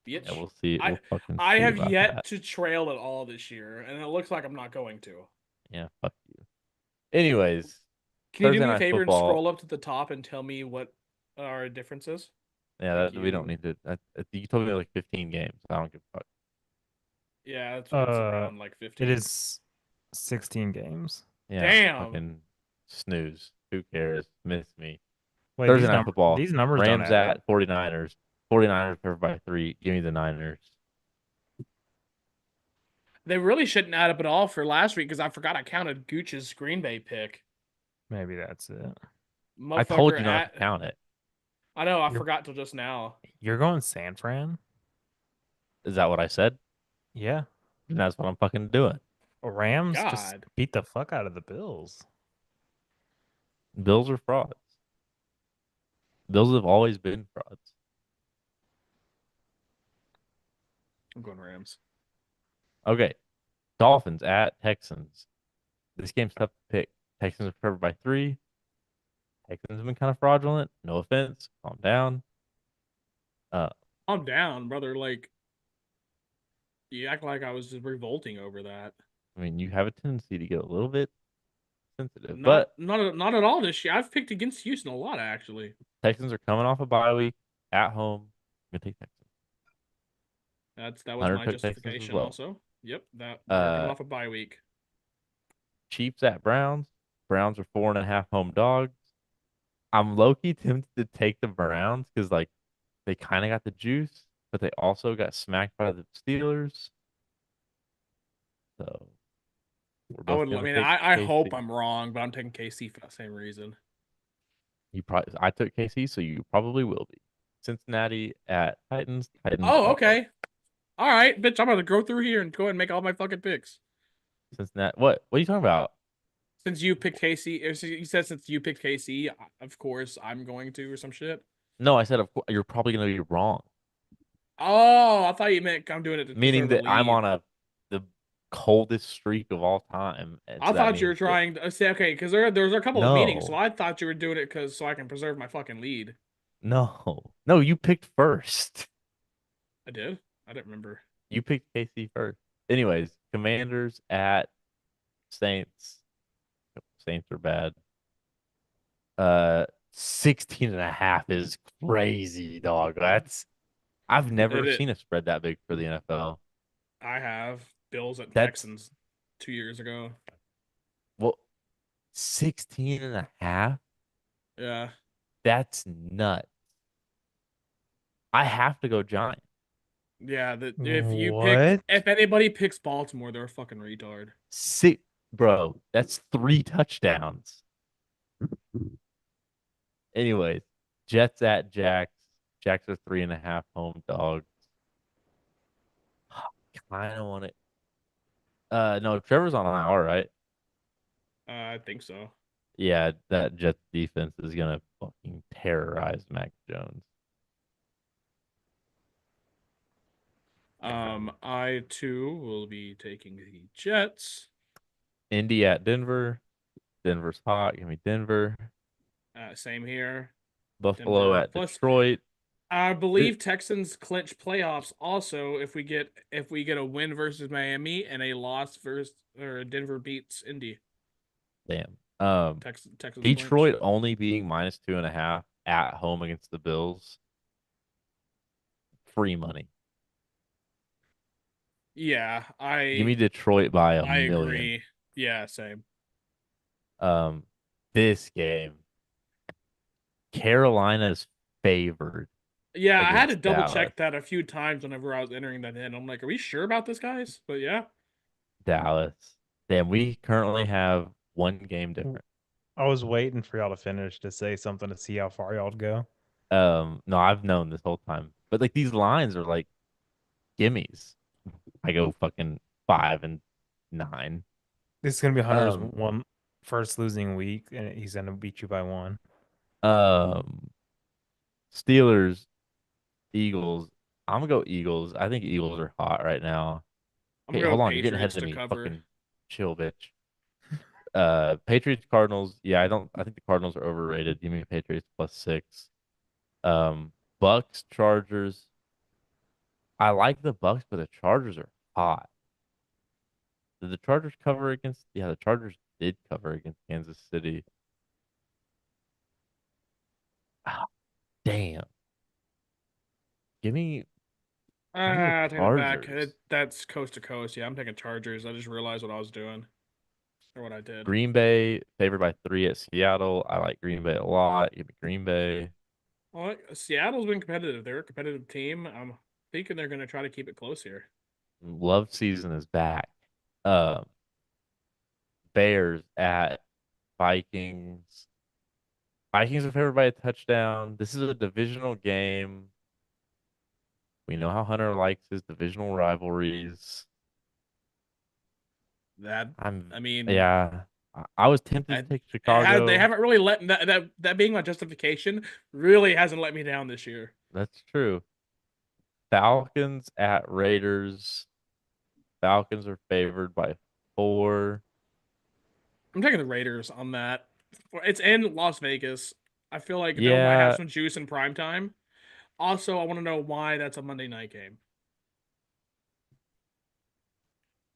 Yeah, bitch. we'll see. I We'll fucking I see have about yet that. to trail at all this year, and it looks like I'm not going to. Yeah, fuck you. Anyways, Can you do Thursday me a night favor and football. scroll up to the top and tell me what our difference is? Yeah, Thank we don't you. need to. You told me like 15 games. I don't give a fuck. Yeah, it's Uh, around like it 15. is 16 games. Yeah, Damn. fucking snooze. Who cares? Miss me. Wait, Thursday night football. these numbers don't Rams add up. at 49ers. 49ers covered by 3. Give me the Niners. They really shouldn't add up at all for last week because I forgot I counted Gooch's Green Bay pick. Maybe that's it. I told Motherfucker you not to at count it. I know, I You're forgot till just now. you're going San Fran? Is that what I said? Yeah. And that's what I'm fucking doing. Rams just God. beat the fuck out of the Bills. Bills are frauds. Bills have always been frauds. I'm going Rams. Okay. Dolphins at Texans. This game's tough to pick. Texans are covered by 3. Texans have been kind of fraudulent. No offense. Calm down. calm down, brother. Like, you act like I was just revolting over that. I mean, you have a tendency to get a little bit sensitive, Not but not not at all this year. I've picked against Houston a lot actually. Texans are coming off a bye week at home. I'm gonna take Texans. That was Hunter my took Texans as justification well. also. Yep, that they're coming Uh, off a bye week. Chiefs at Browns. Browns are 4.5 home dogs. I'm low key tempted to take the Browns because like they kind of got the juice, but they also got smacked by the Steelers. So we're I both would. I gonna mean, take I hope KC. I'm wrong, but I'm taking KC for that same reason. You probably I took KC, so you probably will be. Cincinnati at Titans. Titans Oh, are okay. All right, bitch. I'm gonna go through here and go ahead and make all my fucking picks. Cincinnati. What are you talking about? Since you picked KC, you said since you picked KC, of course I'm going to or some shit. No, I said of course you're probably gonna be wrong. Oh, I thought you meant I'm doing it to Meaning preserve a that I'm lead. on the coldest streak of all time, and I so that thought you were means that trying to say okay, because there's a couple of meetings, so no, I thought you were doing it because so I can preserve my fucking lead. no, you picked first. I did. I didn't remember. You picked KC first. Anyways, Commanders at Saints. Saints are bad. 16.5 is crazy, dog. I've never It. seen a spread that big for the NFL. I have Bills at That's Texans 2 years ago. well, 16.5. Yeah. That's nuts. I have to go Giants. Yeah, that What? if anybody picks Baltimore, they're a fucking retard. Six, bro, that's 3 touchdowns. Anyways, Jets at Jacks. Jacks are 3.5 home dogs. Kind of want it. No, Trevor's on IR, right? I think so. Yeah, that Jets defense is gonna fucking terrorize Mac Jones. I too will be taking the Jets. Indy at Denver. Denver's hot. Give me Denver. Same here. Buffalo Denver. at Plus, Detroit. I Th- believe Texans clinch playoffs also if we get a win versus Miami and a loss versus or Denver beats Indy. Damn. Texans clinch. Detroit only being -2.5 at home against the Bills. Free money. Yeah, Give me Detroit by a I million. agree. Yeah, same. Um, this game, Carolina's favored Yeah, I had to against double Dallas. check that a few times whenever I was entering that in. I'm like, are we sure about this, guys? But yeah. Dallas. Damn, we currently have one game different. I was waiting for y'all to finish to say something to see how far y'all'd go. No, I've known this whole time, but like these lines are like gimmies. I go fucking 5 and 9. This is gonna be Hunter's Um, one first losing week, and he's gonna beat you by one. um, Steelers, Eagles. I'm gonna go Eagles. I think Eagles are hot right now. I'm Okay, gonna go hold with on. You're getting ahead Patriots of to me. cover. Fucking chill, bitch. Patriots, Cardinals. Yeah, I think the Cardinals are overrated. Give me Patriots +6. Bucks, Chargers. I like the Bucks, but the Chargers are hot. Did the Chargers cover against? Yeah, the Chargers did cover against Kansas City. Ah, damn. Give me, give me the I take that back. Chargers. That's coast to coast. Yeah, I'm taking Chargers. I just realized what I was doing or what I did. Green Bay favored by 3 at Seattle. I like Green Bay a lot. Give me Green Bay. Well, Seattle's been competitive. They're a competitive team. I'm thinking they're gonna try to keep it close here. Love season is back. Um, Bears at Vikings. Vikings are favored by a touchdown. This is a divisional game. We know how Hunter likes his divisional rivalries. That I'm, I mean, yeah. I was tempted to take they Chicago. haven't really let that being my justification really hasn't let me down this year. That's true. Falcons at Raiders. Falcons are favored by 4. I'm taking the Raiders on that. It's in Las Vegas. I feel like they might have Yeah, some juice in prime time. Also, I want to know why that's a Monday night game.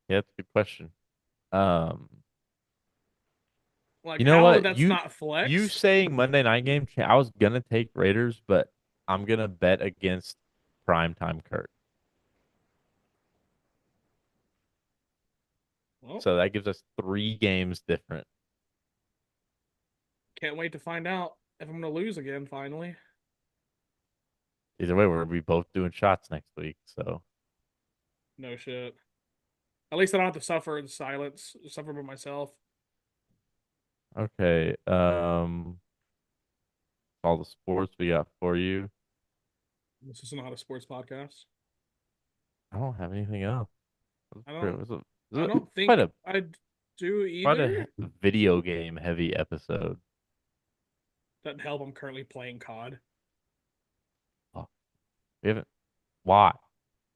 Yeah, that's a good question. Um, Like, you know how what? that's not You flex? saying Monday night game? I was gonna take Raiders, but I'm gonna bet against primetime Kurt. Well, So that gives us 3 games different. can't wait to find out if I'm gonna lose again finally. Either way, we're gonna be both doing shots next week. So No shit. At least I don't have to suffer in silence, suffer by myself. okay. All the sports we got for you. This is not a sports podcast. I don't have anything else. I don't. It was I don't quite think a I do quite either. a video game heavy episode. Doesn't help. I'm currently playing COD. Oh, we haven't. Why?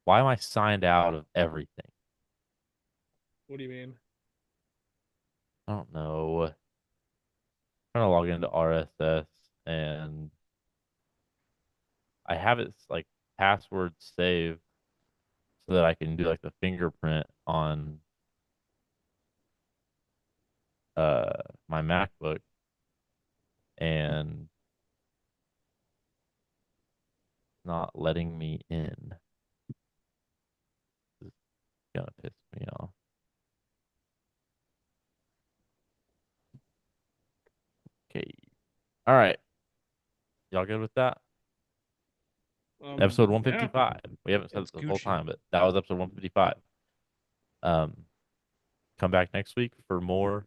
Why am I signed out of everything? What do you mean? I don't know. Trying to log into RSS and I have it like password saved so that I can do like the fingerprint on my MacBook and not letting me in. This is gonna piss me off. Okay. All right. Y'all good with that? Episode Yeah. 155. We haven't said It's it the whole Gucci. time, but that was episode 155. Come back next week for more